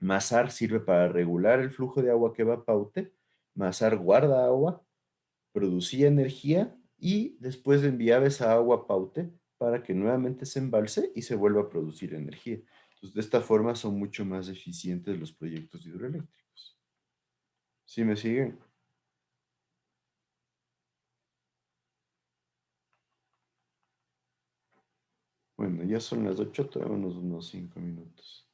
Mazar sirve para regular el flujo de agua que va a Paute, Mazar guarda agua, producía energía y después enviaba esa agua a Paute para que nuevamente se embalse y se vuelva a producir energía. Entonces, de esta forma son mucho más eficientes los proyectos hidroeléctricos. ¿Sí me siguen? Bueno, ya son las 8, todavía unos 5 minutos.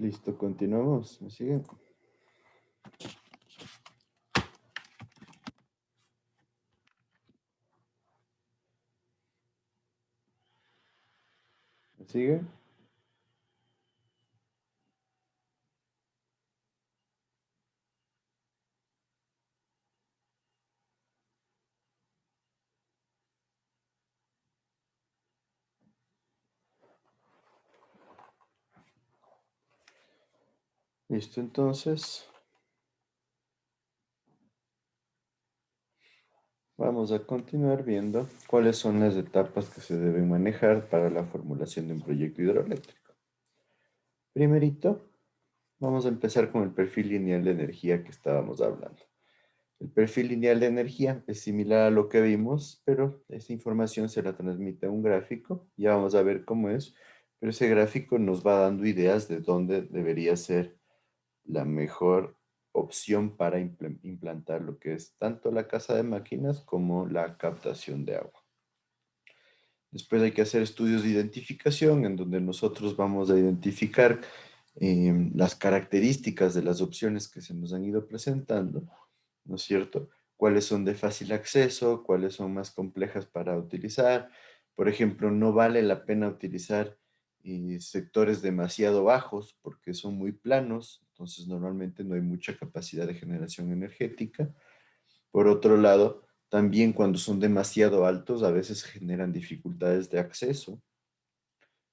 Listo, continuamos. ¿Me siguen? ¿Me siguen? Listo, entonces vamos a continuar viendo cuáles son las etapas que se deben manejar para la formulación de un proyecto hidroeléctrico. Primerito, vamos a empezar con el perfil lineal de energía que estábamos hablando. El perfil lineal de energía es similar a lo que vimos, pero esta información se la transmite a un gráfico. Ya vamos a ver cómo es, pero ese gráfico nos va dando ideas de dónde debería ser la mejor opción para implantar lo que es tanto la casa de máquinas como la captación de agua. Después hay que hacer estudios de identificación en donde nosotros vamos a identificar las características de las opciones que se nos han ido presentando, ¿no es cierto? Cuáles son de fácil acceso, cuáles son más complejas para utilizar. Por ejemplo, no vale la pena utilizar sectores demasiado bajos porque son muy planos, entonces normalmente no hay mucha capacidad de generación energética. Por otro lado, también cuando son demasiado altos, a veces generan dificultades de acceso.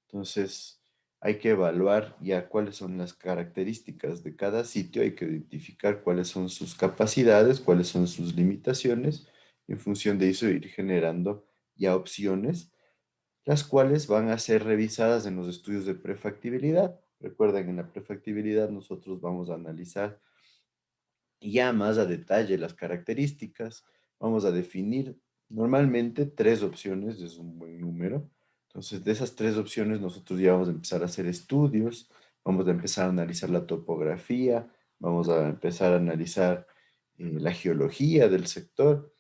Entonces, hay que evaluar ya cuáles son las características de cada sitio, hay que identificar cuáles son sus capacidades, cuáles son sus limitaciones, en función de eso ir generando ya opciones, las cuales van a ser revisadas en los estudios de prefactibilidad. Recuerden, en la prefactibilidad nosotros vamos a analizar ya más a detalle las características, vamos a definir normalmente 3 opciones, es un buen número. Entonces, de esas 3 opciones, nosotros ya vamos a empezar a hacer estudios, vamos a empezar a analizar la topografía, vamos a empezar a analizar la geología del sector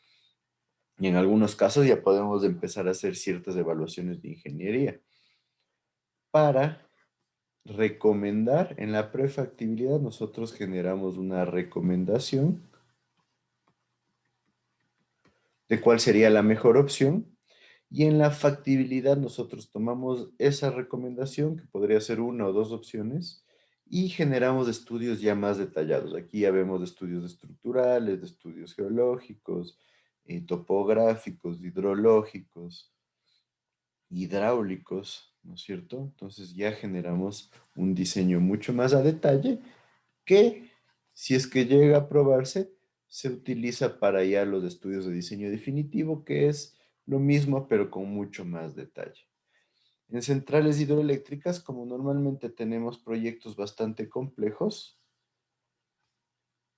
y en algunos casos ya podemos empezar a hacer ciertas evaluaciones de ingeniería para recomendar. En la prefactibilidad nosotros generamos una recomendación de cuál sería la mejor opción. Y en la factibilidad nosotros tomamos esa recomendación, que podría ser 1 o 2 opciones, y generamos estudios ya más detallados. Aquí ya vemos estudios estructurales, de estudios geológicos, topográficos, hidrológicos, hidráulicos, ¿no es cierto? Entonces ya generamos un diseño mucho más a detalle que, si es que llega a aprobarse, se utiliza para ya los estudios de diseño definitivo, que es lo mismo pero con mucho más detalle. En centrales hidroeléctricas, como normalmente tenemos proyectos bastante complejos,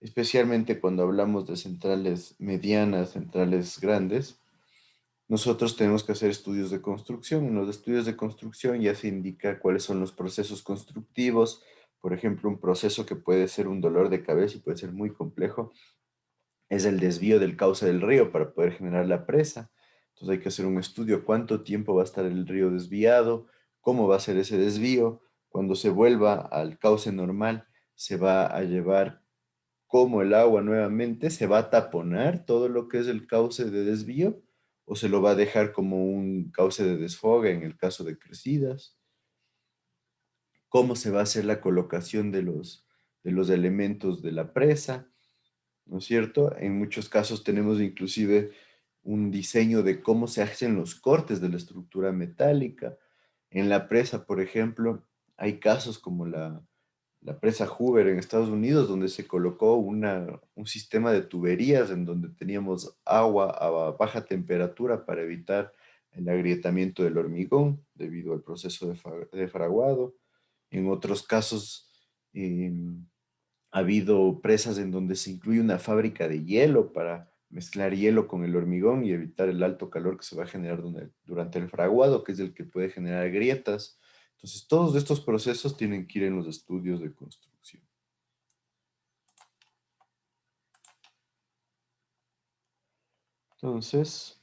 especialmente cuando hablamos de centrales medianas, centrales grandes, nosotros tenemos que hacer estudios de construcción. En los estudios de construcción ya se indica cuáles son los procesos constructivos. Por ejemplo, un proceso que puede ser un dolor de cabeza y puede ser muy complejo es el desvío del cauce del río para poder generar la presa. Entonces hay que hacer un estudio cuánto tiempo va a estar el río desviado, cómo va a ser ese desvío. Cuando se vuelva al cauce normal, se va a llevar como el agua nuevamente, se va a taponar todo lo que es el cauce de desvío o se lo va a dejar como un cauce de desfogue en el caso de crecidas. Cómo se va a hacer la colocación de los elementos de la presa, ¿no es cierto? En muchos casos tenemos inclusive un diseño de cómo se hacen los cortes de la estructura metálica. En la presa, por ejemplo, hay casos como la presa Hoover en Estados Unidos, donde se colocó un sistema de tuberías en donde teníamos agua a baja temperatura para evitar el agrietamiento del hormigón debido al proceso de fraguado. En otros casos, ha habido presas en donde se incluye una fábrica de hielo para mezclar hielo con el hormigón y evitar el alto calor que se va a generar durante el fraguado, que es el que puede generar grietas. Entonces, todos estos procesos tienen que ir en los estudios de construcción. Entonces,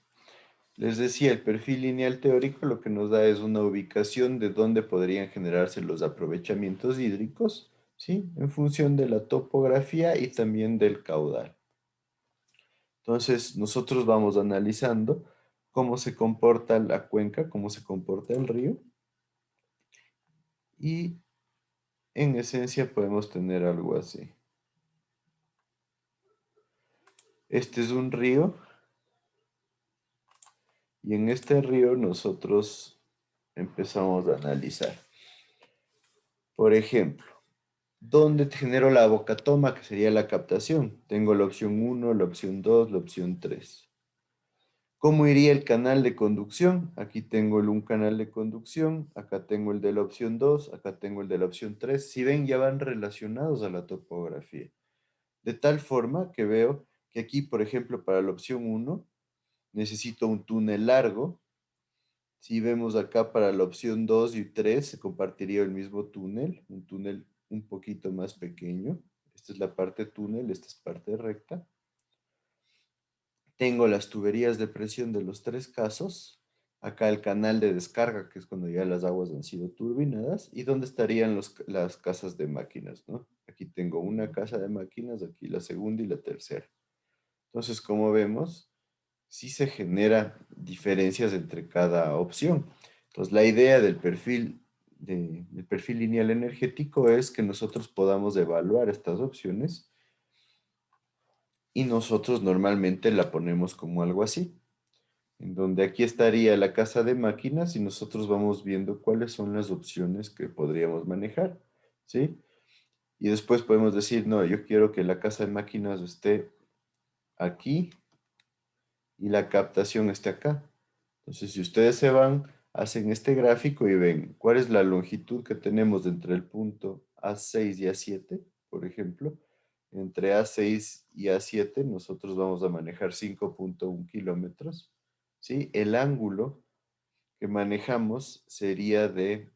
Les decía, el perfil lineal teórico lo que nos da es una ubicación de dónde podrían generarse los aprovechamientos hídricos, ¿sí? En función de la topografía y también del caudal. Entonces, nosotros vamos analizando cómo se comporta la cuenca, cómo se comporta el río. Y en esencia podemos tener algo así. Este es un río. Y en este río nosotros empezamos a analizar. Por ejemplo, ¿dónde genero la bocatoma, que sería la captación? Tengo la opción 1, la opción 2, la opción 3. ¿Cómo iría el canal de conducción? Aquí tengo un canal de conducción, acá tengo el de la opción 2, acá tengo el de la opción 3. Si ven, ya van relacionados a la topografía. De tal forma que veo que aquí, por ejemplo, para la opción 1, necesito un túnel largo. Si vemos acá para la opción 2 y 3, se compartiría el mismo túnel, un túnel un poquito más pequeño. Esta es la parte túnel, esta es parte recta. Tengo las tuberías de presión de los tres casos. Acá el canal de descarga, que es cuando ya las aguas han sido turbinadas. ¿Y dónde estarían las casas de máquinas, ¿no? Aquí tengo una casa de máquinas, aquí la segunda y la tercera. Entonces, como vemos, sí se genera diferencias entre cada opción. Entonces, la idea del perfil lineal energético es que nosotros podamos evaluar estas opciones y nosotros normalmente la ponemos como algo así, en donde aquí estaría la casa de máquinas y nosotros vamos viendo cuáles son las opciones que podríamos manejar, ¿sí? Y después podemos decir, no, yo quiero que la casa de máquinas esté aquí y la captación esté acá. Entonces, si ustedes se van, hacen este gráfico y ven cuál es la longitud que tenemos entre el punto A6 y A7, por ejemplo. Entre A6 y A7 nosotros vamos a manejar 5.1 kilómetros. ¿Sí? El ángulo que manejamos sería de,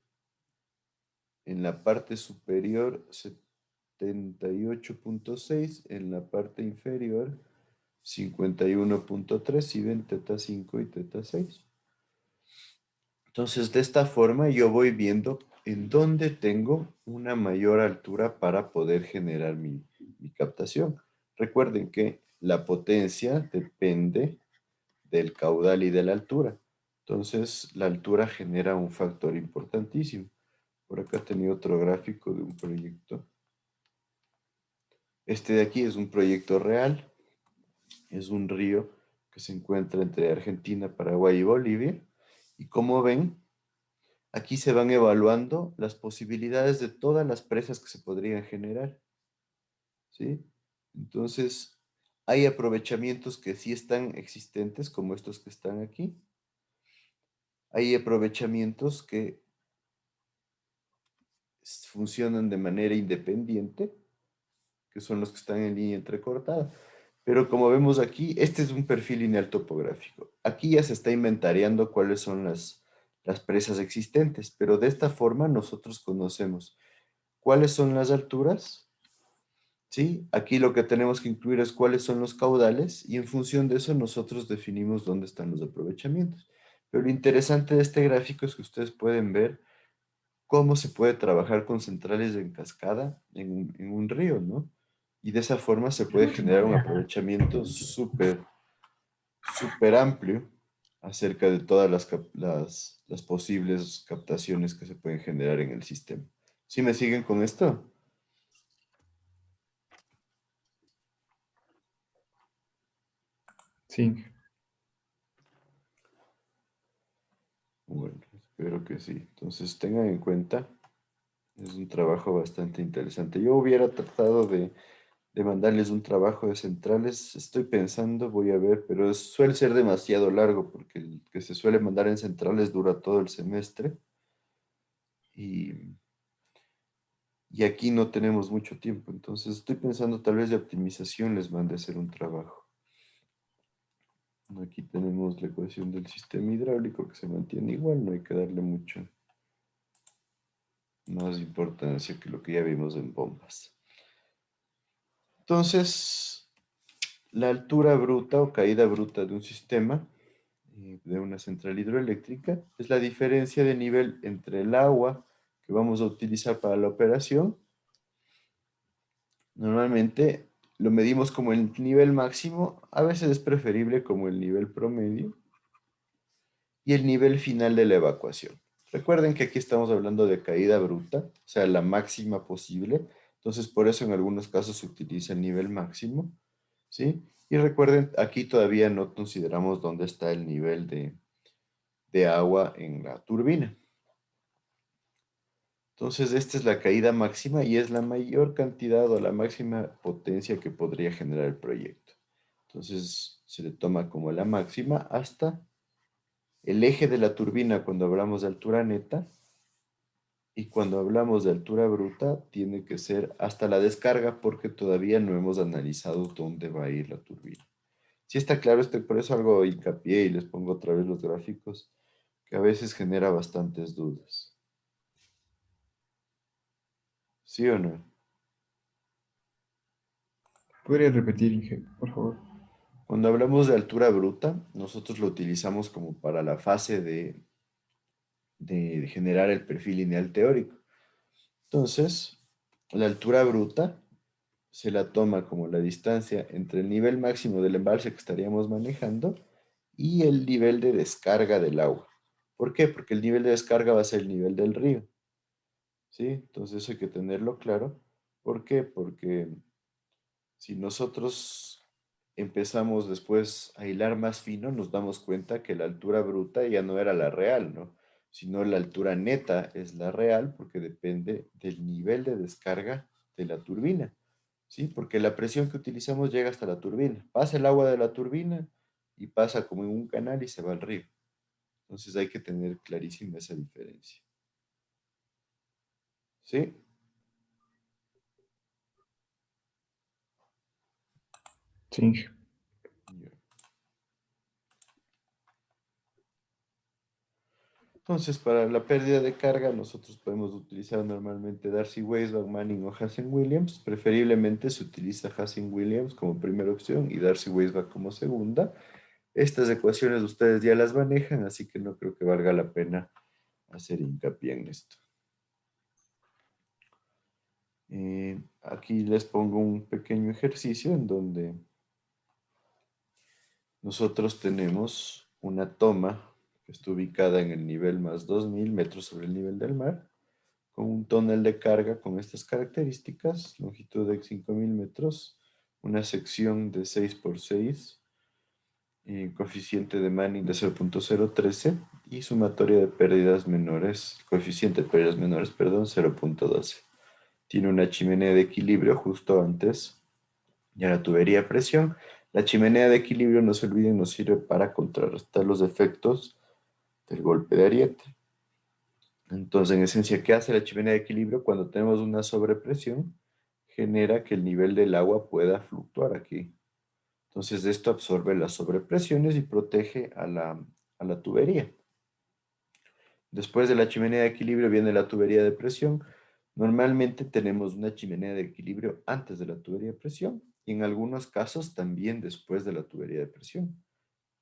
en la parte superior, 78.6, en la parte inferior, 51.3, si ven teta 5 y teta 6. Entonces, de esta forma yo voy viendo en dónde tengo una mayor altura para poder generar mi captación. Recuerden que la potencia depende del caudal y de la altura. Entonces, la altura genera un factor importantísimo. Por acá tenía otro gráfico de un proyecto. Este de aquí es un proyecto real. Es un río que se encuentra entre Argentina, Paraguay y Bolivia. Y como ven, aquí se van evaluando las posibilidades de todas las presas que se podrían generar, ¿sí? Entonces, hay aprovechamientos que sí están existentes, como estos que están aquí. Hay aprovechamientos que funcionan de manera independiente, que son los que están en línea entrecortada. Pero como vemos aquí, este es un perfil lineal topográfico. Aquí ya se está inventariando cuáles son las presas existentes, pero de esta forma nosotros conocemos cuáles son las alturas, ¿sí? Aquí lo que tenemos que incluir es cuáles son los caudales y en función de eso nosotros definimos dónde están los aprovechamientos. Pero lo interesante de este gráfico es que ustedes pueden ver cómo se puede trabajar con centrales en cascada en un río, ¿no? Y de esa forma se puede generar un aprovechamiento súper amplio acerca de todas las posibles captaciones que se pueden generar en el sistema. ¿Sí me siguen con esto? Sí. Bueno, espero que sí. Entonces tengan en cuenta, es un trabajo bastante interesante. Yo hubiera tratado de mandarles un trabajo de centrales. Estoy pensando, voy a ver, pero suele ser demasiado largo porque el que se suele mandar en centrales dura todo el semestre y aquí no tenemos mucho tiempo. Entonces estoy pensando tal vez de optimización les mande a hacer un trabajo. Aquí tenemos la ecuación del sistema hidráulico que se mantiene igual, no hay que darle mucho más importancia que lo que ya vimos en bombas. Entonces, la altura bruta o caída bruta de un sistema de una central hidroeléctrica es la diferencia de nivel entre el agua que vamos a utilizar para la operación. Normalmente lo medimos como el nivel máximo, a veces es preferible como el nivel promedio, y el nivel final de la evacuación. Recuerden que aquí estamos hablando de caída bruta, o sea, la máxima posible. Entonces, por eso en algunos casos se utiliza el nivel máximo, ¿sí? Y recuerden, aquí todavía no consideramos dónde está el nivel de agua en la turbina. Entonces, esta es la caída máxima y es la mayor cantidad o la máxima potencia que podría generar el proyecto. Entonces, se le toma como la máxima hasta el eje de la turbina cuando hablamos de altura neta, y cuando hablamos de altura bruta tiene que ser hasta la descarga porque todavía no hemos analizado dónde va a ir la turbina. Si está claro, por eso hago hincapié y les pongo otra vez los gráficos, que a veces genera bastantes dudas. ¿Sí o no? ¿Podría repetir, Inge, por favor? Cuando hablamos de altura bruta, nosotros lo utilizamos como para la fase de generar el perfil lineal teórico. Entonces, la altura bruta se la toma como la distancia entre el nivel máximo del embalse que estaríamos manejando y el nivel de descarga del agua. ¿Por qué? Porque el nivel de descarga va a ser el nivel del río. ¿Sí? Entonces eso hay que tenerlo claro. ¿Por qué? Porque si nosotros empezamos después a hilar más fino, nos damos cuenta que la altura bruta ya no era la real, ¿no? Sino la altura neta es la real porque depende del nivel de descarga de la turbina, ¿sí? Porque la presión que utilizamos llega hasta la turbina. Pasa el agua de la turbina y pasa como en un canal y se va al río. Entonces hay que tener clarísima esa diferencia. ¿Sí? Sí, Inge. Ya. Entonces, para la pérdida de carga, nosotros podemos utilizar normalmente Darcy-Weisbach, Manning o Hazen-Williams. Preferiblemente se utiliza Hazen-Williams como primera opción y Darcy-Weisbach como segunda. Estas ecuaciones ustedes ya las manejan, así que no creo que valga la pena hacer hincapié en esto. Aquí les pongo un pequeño ejercicio en donde nosotros tenemos una toma que está ubicada en el nivel más 2000 metros sobre el nivel del mar, con un tonel de carga con estas características, longitud de 5000 metros, una sección de 6 por 6, coeficiente de Manning de 0.013 y sumatoria de pérdidas menores, coeficiente de pérdidas menores, perdón, 0.12. Tiene una chimenea de equilibrio justo antes de la tubería a presión. La chimenea de equilibrio, no se olviden, nos sirve para contrarrestar los efectos del golpe de ariete. Entonces, en esencia, ¿qué hace la chimenea de equilibrio? Cuando tenemos una sobrepresión, genera que el nivel del agua pueda fluctuar aquí. Entonces, esto absorbe las sobrepresiones y protege a la tubería. Después de la chimenea de equilibrio viene la tubería de presión. Normalmente tenemos una chimenea de equilibrio antes de la tubería de presión y en algunos casos también después de la tubería de presión.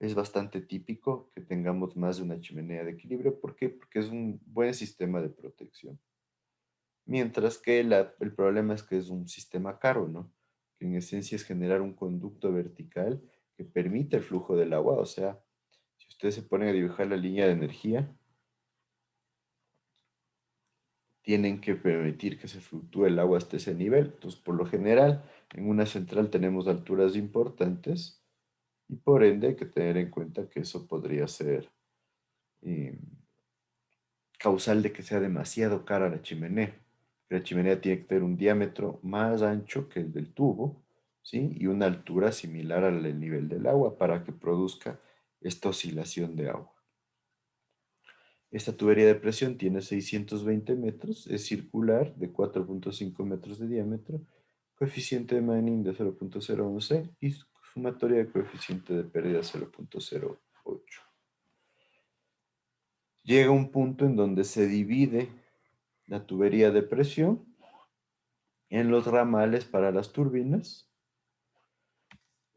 Es bastante típico que tengamos más de una chimenea de equilibrio. ¿Por qué? Porque es un buen sistema de protección. Mientras que el problema es que es un sistema caro, ¿no? Que en esencia es generar un conducto vertical que permite el flujo del agua. O sea, si ustedes se ponen a dibujar la línea de energía, tienen que permitir que se fluctúe el agua hasta ese nivel. Entonces, por lo general, en una central tenemos alturas importantes y por ende hay que tener en cuenta que eso podría ser causal de que sea demasiado cara la chimenea. La chimenea tiene que tener un diámetro más ancho que el del tubo, ¿sí? Y una altura similar al nivel del agua para que produzca esta oscilación de agua. Esta tubería de presión tiene 620 metros, es circular, de 4.5 metros de diámetro, coeficiente de Manning de 0.011 y sumatoria de coeficiente de pérdida 0.08. Llega un punto en donde se divide la tubería de presión en los ramales para las turbinas.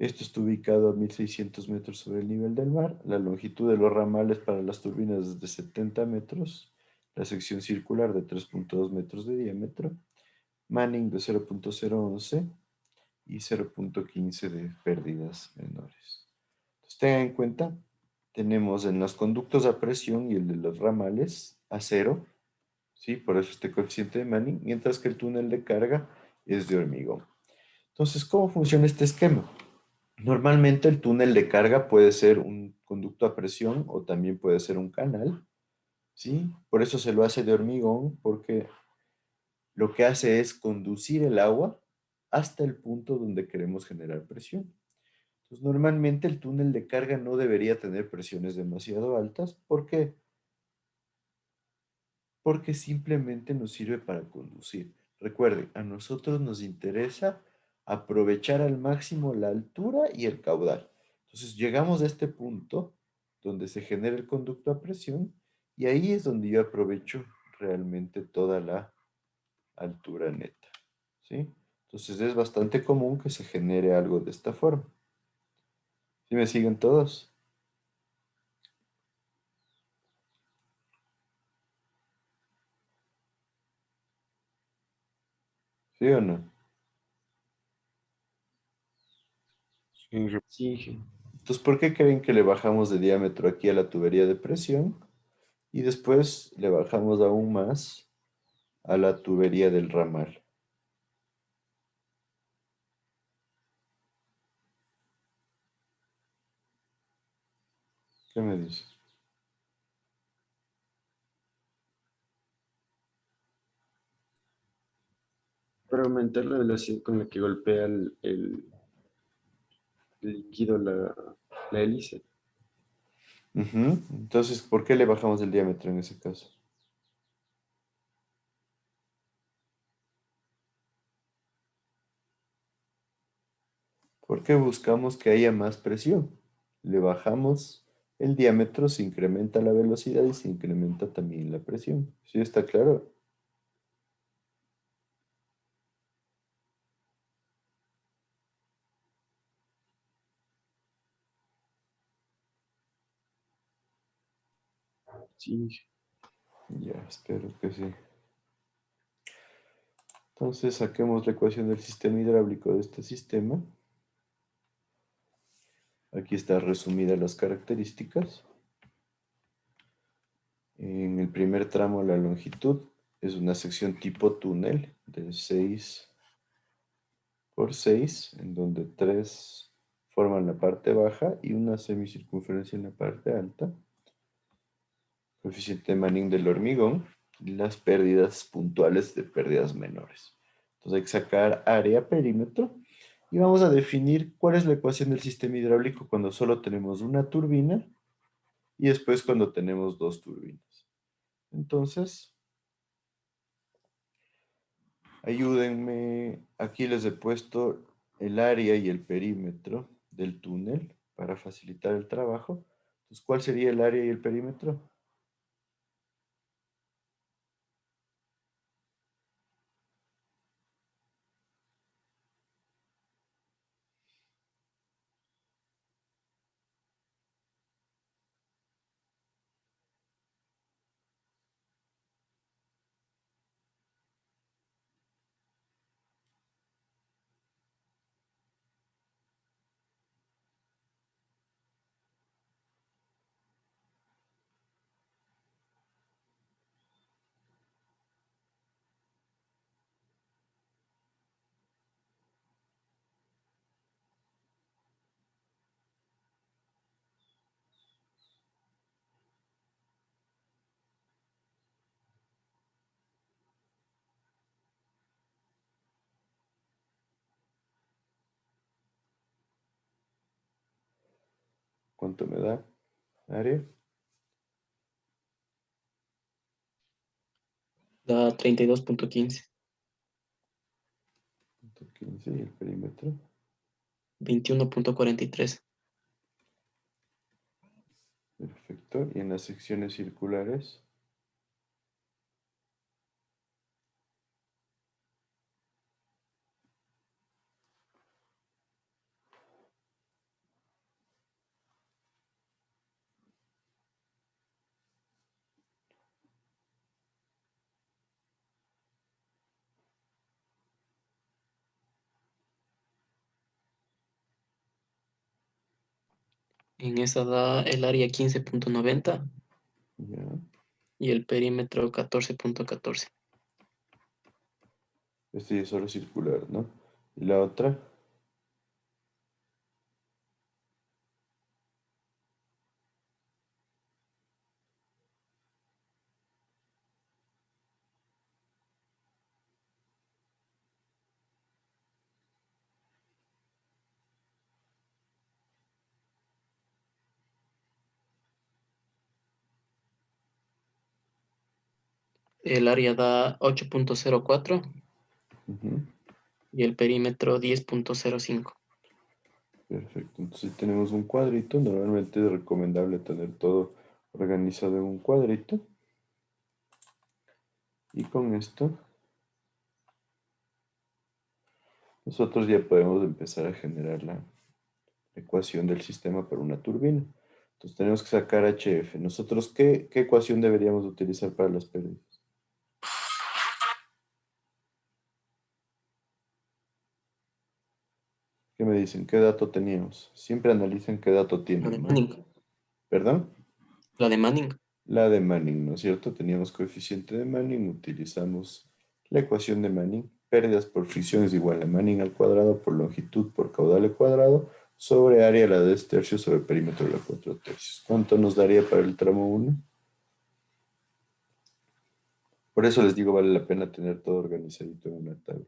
Esto está ubicado a 1600 metros sobre el nivel del mar. La longitud de los ramales para las turbinas es de 70 metros. La sección circular de 3,2 metros de diámetro. Manning de 0,011 y 0,15 de pérdidas menores. Entonces, tengan en cuenta, tenemos en los conductos a presión y el de los ramales a cero, ¿sí? Por eso este coeficiente de Manning, mientras que el túnel de carga es de hormigón. Entonces, ¿cómo funciona este esquema? Normalmente el túnel de carga puede ser un conducto a presión o también puede ser un canal, ¿sí? Por eso se lo hace de hormigón, porque lo que hace es conducir el agua hasta el punto donde queremos generar presión. Entonces, normalmente el túnel de carga no debería tener presiones demasiado altas. ¿Por qué? Porque simplemente nos sirve para conducir. Recuerden, a nosotros nos interesa aprovechar al máximo la altura y el caudal. Entonces, llegamos a este punto donde se genera el conducto a presión y ahí es donde yo aprovecho realmente toda la altura neta, ¿sí? Entonces es bastante común que se genere algo de esta forma. ¿Sí me siguen todos? ¿Sí o no? Sí. Entonces, ¿por qué creen que le bajamos de diámetro aquí a la tubería de presión? Y después le bajamos aún más a la tubería del ramal. ¿Qué me dice? Para aumentar la velocidad con la que golpea el líquido la hélice. Ujú. Entonces, ¿por qué le bajamos el diámetro en ese caso? Porque buscamos que haya más presión. Le bajamos el diámetro, se incrementa la velocidad y se incrementa también la presión. ¿Sí está claro? Sí. Ya, espero que sí. Entonces, saquemos la ecuación del sistema hidráulico de este sistema. Aquí están resumidas las características. En el primer tramo, la longitud es una sección tipo túnel de 6 por 6, en donde 3 forman la parte baja y una semicircunferencia en la parte alta. Coeficiente de Manning del hormigón y las pérdidas puntuales de pérdidas menores. Entonces hay que sacar área, perímetro, y vamos a definir cuál es la ecuación del sistema hidráulico cuando solo tenemos una turbina y después cuando tenemos dos turbinas. Entonces, ayúdenme, aquí les he puesto el área y el perímetro del túnel para facilitar el trabajo. Entonces, ¿cuál sería el área y el perímetro? ¿Cuánto me da? Área. Da 32.15, 15 y el perímetro. 21.43. Perfecto. Y en las secciones circulares. En esa da el área 15.90 Ya. y el perímetro 14.14. Este ya es solo circular, ¿no? Y la otra, El área da 8.04 ujú, y el perímetro 10.05. perfecto. Entonces tenemos un cuadrito. Normalmente es recomendable tener todo organizado en un cuadrito. Y con esto, nosotros ya podemos empezar a generar la ecuación del sistema para una turbina. Entonces tenemos que sacar HF. Nosotros, ¿qué ecuación deberíamos utilizar para las pérdidas? ¿Qué me dicen? ¿Qué dato teníamos? Siempre analicen qué dato La de tienen, ¿no? Manning. ¿Perdón? La de Manning. La de Manning, ¿no es cierto? Teníamos coeficiente de Manning, utilizamos la ecuación de Manning. Pérdidas por fricción es igual a Manning al cuadrado por longitud por caudal al cuadrado sobre área a la 2 tercios sobre perímetro a la 4 tercios. ¿Cuánto nos daría para el tramo 1? Por eso les digo, vale la pena tener todo organizadito en una tabla.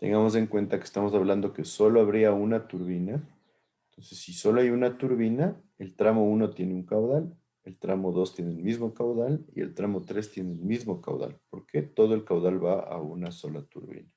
Tengamos en cuenta que estamos hablando que solo habría una turbina. Entonces, si solo hay una turbina, el tramo 1 tiene un caudal, el tramo 2 tiene el mismo caudal y el tramo 3 tiene el mismo caudal. ¿Por qué? Todo el caudal va a una sola turbina.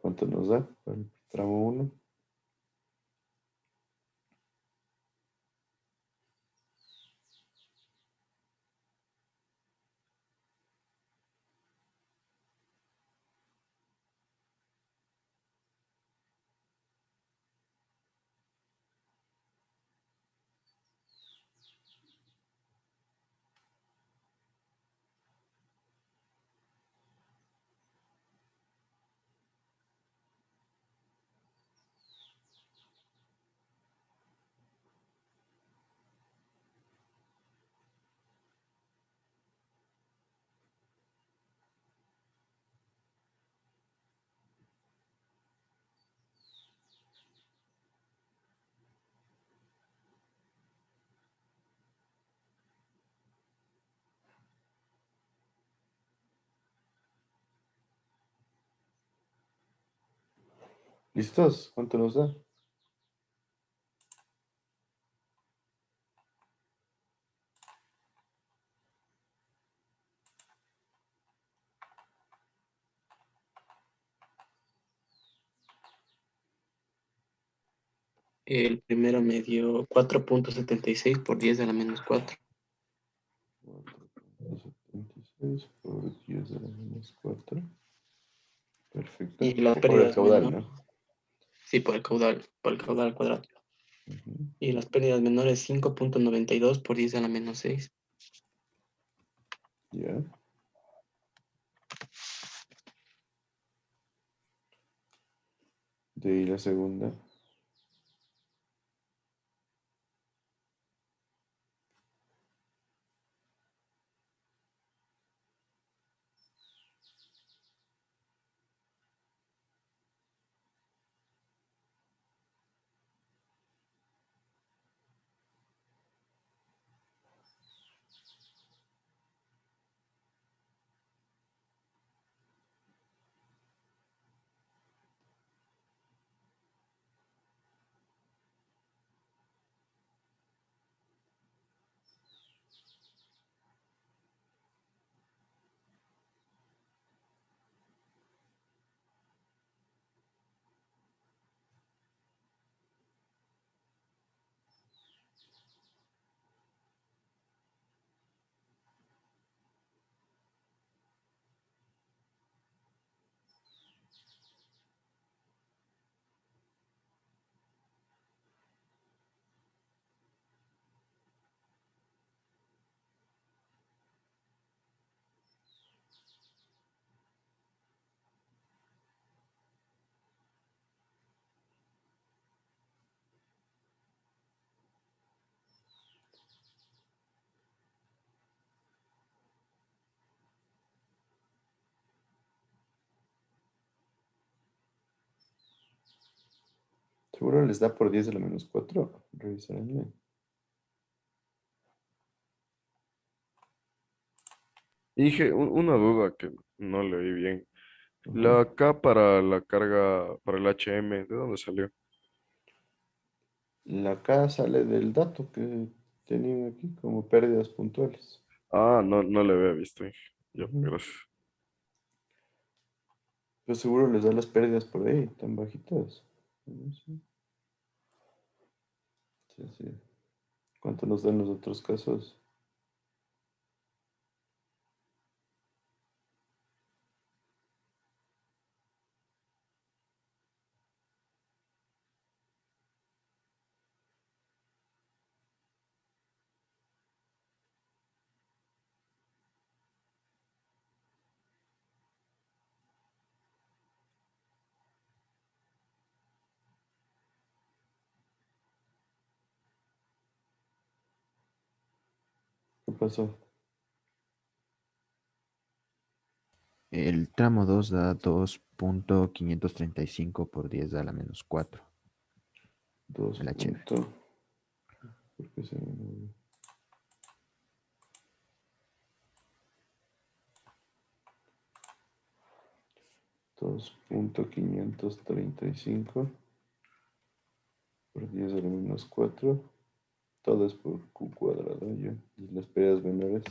¿Cuánto nos da para el tramo 1? ¿Listos? ¿Cuánto nos da? El primero me dio 4.76 por 10 a la menos 4. 4.76 por 10 a la menos 4. Perfecto. Y las Por el pérdidas caudal, menores. ¿no? Sí, por el caudal al cuadrado. Ujú. Y las pérdidas menores 5.92 por 10 a la menos 6. Ya. De ahí la segunda. Seguro les da por 10 a la menos 4. Revisaré. Dije, una duda que no leí bien. Ajá. La K para la carga, para el HM, ¿de dónde salió? La K sale del dato que tenía aquí como pérdidas puntuales. Ah, no, no le había visto. Ya, Ujú. gracias. Pero seguro les da las pérdidas por ahí, tan bajitas. No sé. Sí, sí. ¿Cuánto nos dan los otros casos? ¿Qué pasó? El tramo 2 da 2.535 por 10 a la menos 4. 2 El HM. punto. ¿Por qué se me movió? Dos punto 535 por 10 a la menos 4. Todo es por Q cuadrado ya. Y las pérdidas menores.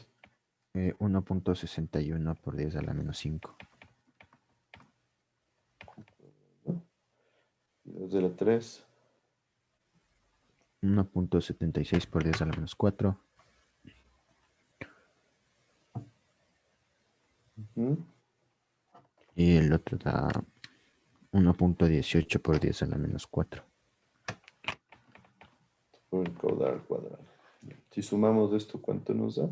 1.61 por 10 a la menos 5. ¿No? Y las de la 3. 1.76 por 10 a la menos 4. Y el otro da 1.18 por 10 a la menos 4. Por el caudal al cuadrado. Si sumamos esto, ¿cuánto nos da?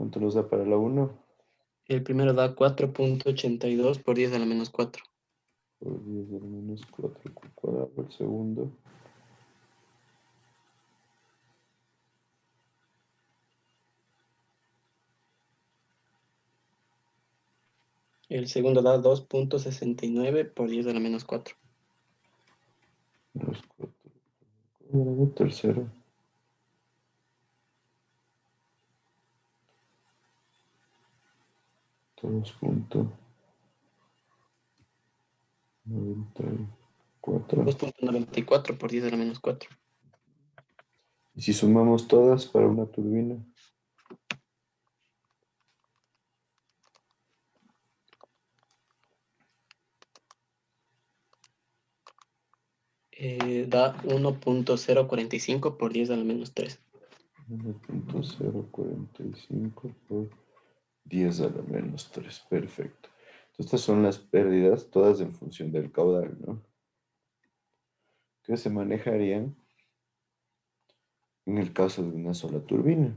¿Cuánto nos da para la 1? El primero da 4.82 por 10 a la menos 4. Por 10 a la menos 4 Q cuadrado. El segundo. El segundo da 2.69 por 10 a la menos 4. Menos 4 cuadrado. Tercero. Dos punto 94. 2.94 por 10 a la menos 4. Y si sumamos todas para una turbina. Da 1.045 por 10 a la menos 3. 1.045 por 10 a la menos 3. Perfecto. Entonces, estas son las pérdidas, todas en función del caudal, ¿no? Que se manejarían en el caso de una sola turbina.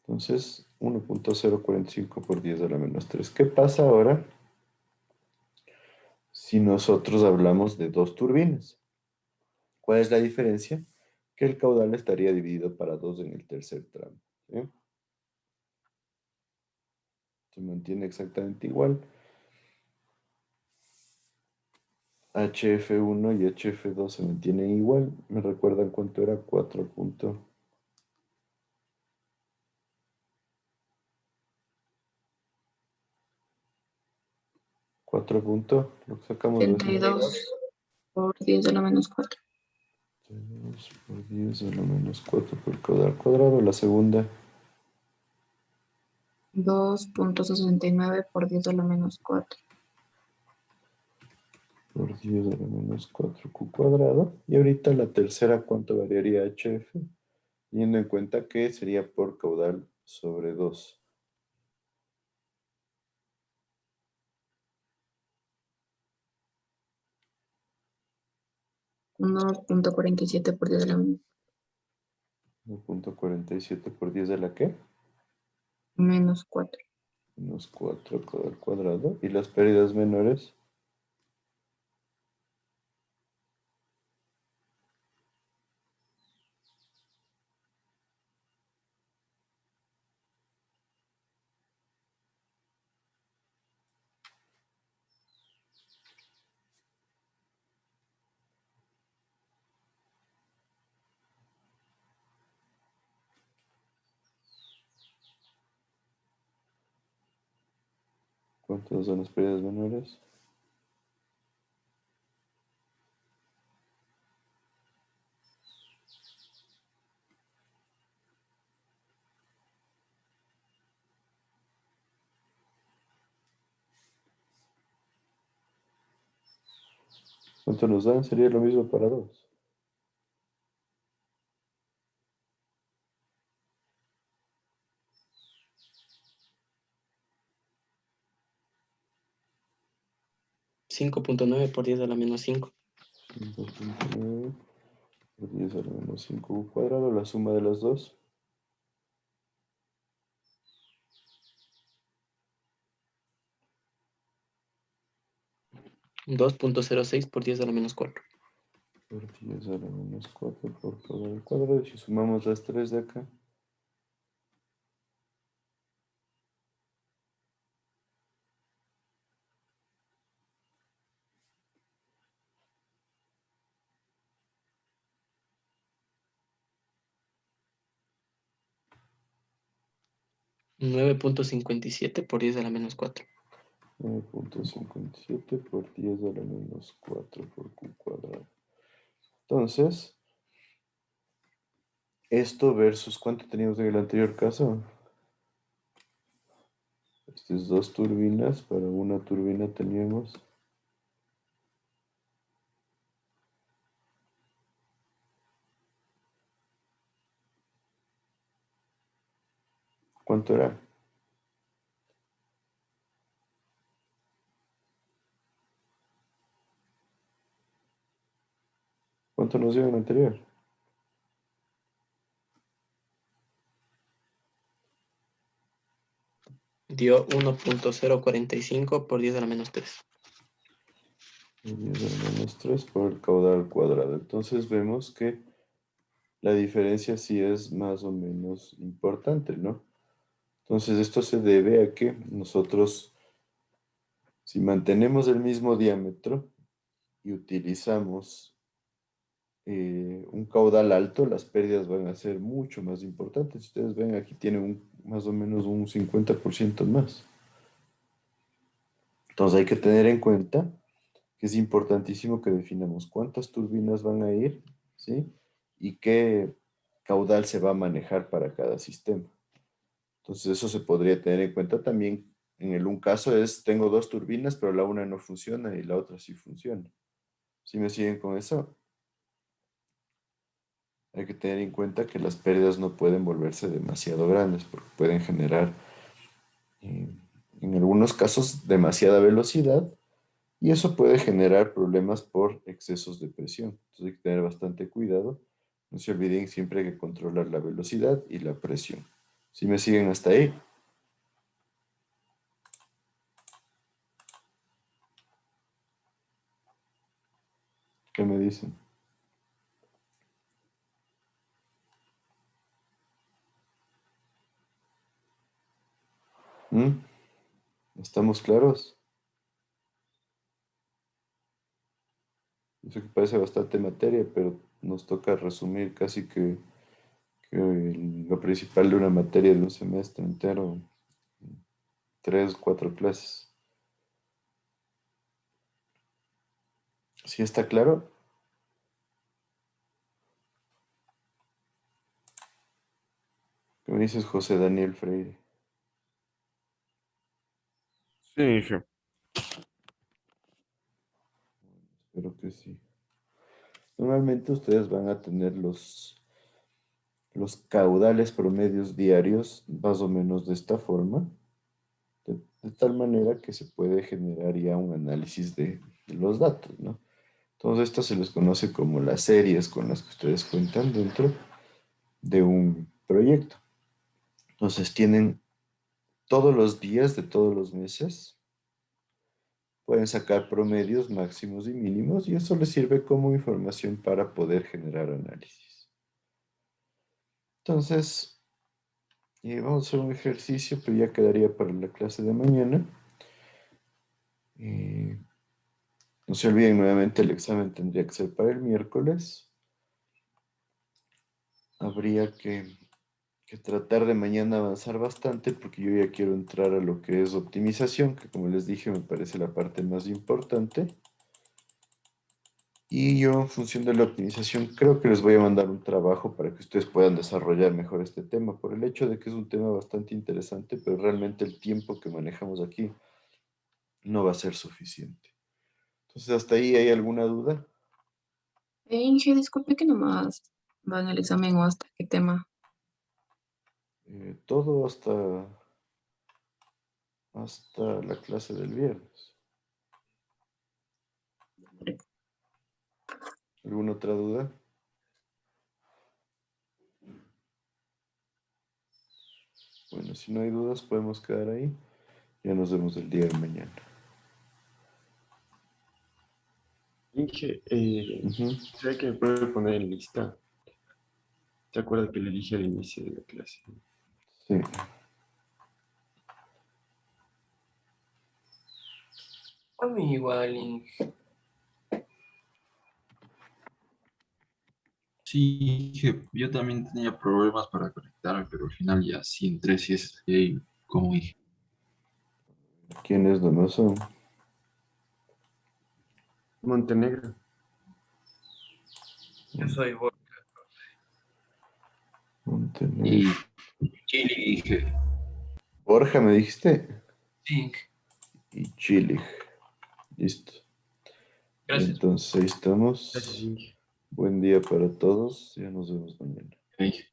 Entonces, 1.045 por 10 a la menos 3. ¿Qué pasa ahora si nosotros hablamos de dos turbinas? ¿Cuál es la diferencia? Que el caudal estaría dividido para 2 en el tercer tramo, ¿sí? Se mantiene exactamente igual. HF1 y HF2 se mantienen igual. ¿Me recuerdan cuánto era? 4 punto. Lo que sacamos de eso. 32 por 10 a la menos 4. 32 por 10 a la menos 4 por caudal cuadrado. La segunda. 2.69 por 10 a la menos 4. Por 10 a la menos 4Q cuadrado. Y ahorita la tercera, ¿cuánto variaría HF? Teniendo en cuenta que sería por caudal sobre 2. $1.47 por 10 a la menos 1.47 por 10 a la ¿qué? menos 4. Menos 4 caudal cuadrado. Y las pérdidas menores. ¿Cuántas son las pérdidas menores? ¿Cuánto nos dan? Sería lo mismo para 2. $5.9 por 10 a la menos 5. 5.9 por 10 a la menos 5 cuadrado. La suma de las dos. 2.06 por 10 a la menos 4. Por 10 a la menos 4 por caudal cuadrado. Y si sumamos las 3 de acá. $9.57 por 10 a la menos 4. 9.57 por 10 a la menos 4 por Q cuadrado. Entonces, esto versus ¿cuánto teníamos en el anterior caso? Estas es 2 turbinas. Para una turbina teníamos ¿cuánto era? ¿Cuánto nos dio en el anterior? Dio 1.045 por 10 a la menos 3. 10 a la menos 3 por el caudal cuadrado. Entonces vemos que la diferencia sí es más o menos importante, ¿no? Entonces esto se debe a que nosotros, si mantenemos el mismo diámetro y utilizamos un caudal alto, las pérdidas van a ser mucho más importantes. Ustedes ven, aquí tiene más o menos un 50% más. Entonces hay que tener en cuenta que es importantísimo que definamos cuántas turbinas van a ir, ¿sí? Y qué caudal se va a manejar para cada sistema. Entonces eso se podría tener en cuenta también. Un caso es, tengo 2 turbinas, pero la una no funciona y la otra sí funciona. ¿Sí me siguen con eso? hay que tener en cuenta que las pérdidas no pueden volverse demasiado grandes porque pueden generar, eh, en algunos casos, demasiada velocidad y eso puede generar problemas por excesos de presión. Entonces hay que tener bastante cuidado. No se olviden, siempre hay que controlar la velocidad y la presión. ¿Sí me siguen hasta ahí? ¿Qué me dicen? ¿Mm? ¿Estamos claros? Yo sé que parece bastante materia, pero nos toca resumir casi que lo principal de una materia de un semestre entero, 3, 4 clases. ¿Sí está claro? ¿Qué me dices, José Daniel Freire? Sí, Inge. Espero que sí. Normalmente ustedes van a tener los caudales promedios diarios más o menos de esta forma, de tal manera que se puede generar ya un análisis de los datos, ¿no? Entonces, esto se les conoce como las series con las que ustedes cuentan dentro de un proyecto. Entonces, tienen todos los días de todos los meses, pueden sacar promedios máximos y mínimos y eso les sirve como información para poder generar análisis. Entonces, vamos a hacer un ejercicio, pero ya quedaría para la clase de mañana. No se olviden nuevamente, el examen tendría que ser para el miércoles. Habría que tratar de mañana avanzar bastante porque yo ya quiero entrar a lo que es optimización, que como les dije me parece la parte más importante. Y yo en función de la optimización creo que les voy a mandar un trabajo para que ustedes puedan desarrollar mejor este tema, por el hecho de que es un tema bastante interesante, pero realmente el tiempo que manejamos aquí no va a ser suficiente. Entonces, ¿hasta ahí hay alguna duda? Inge, disculpe que nomás va en el examen o hasta qué tema. Todo hasta la clase del viernes. ¿Alguna otra duda? Bueno, si no hay dudas, podemos quedar ahí. Ya nos vemos el día de mañana. Inge, Ujú. ¿será que me puede poner en lista? ¿Te acuerdas que le dije al inicio de la clase? Sí. A mí igual, Inge. Sí, dije, yo también tenía problemas para conectarme, pero al final ya sí entré, sí es como dije. ¿Quién es Donoso? Montenegro. Yo soy Borja. Montenegro. Y Chile dije, Borja, ¿me dijiste? Sí, Y Chile. Listo. gracias. Entonces ahí estamos. Gracias, Inge. Buen día para todos. Ya nos vemos mañana. Inge.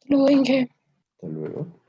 Luego, Inge. Hasta luego.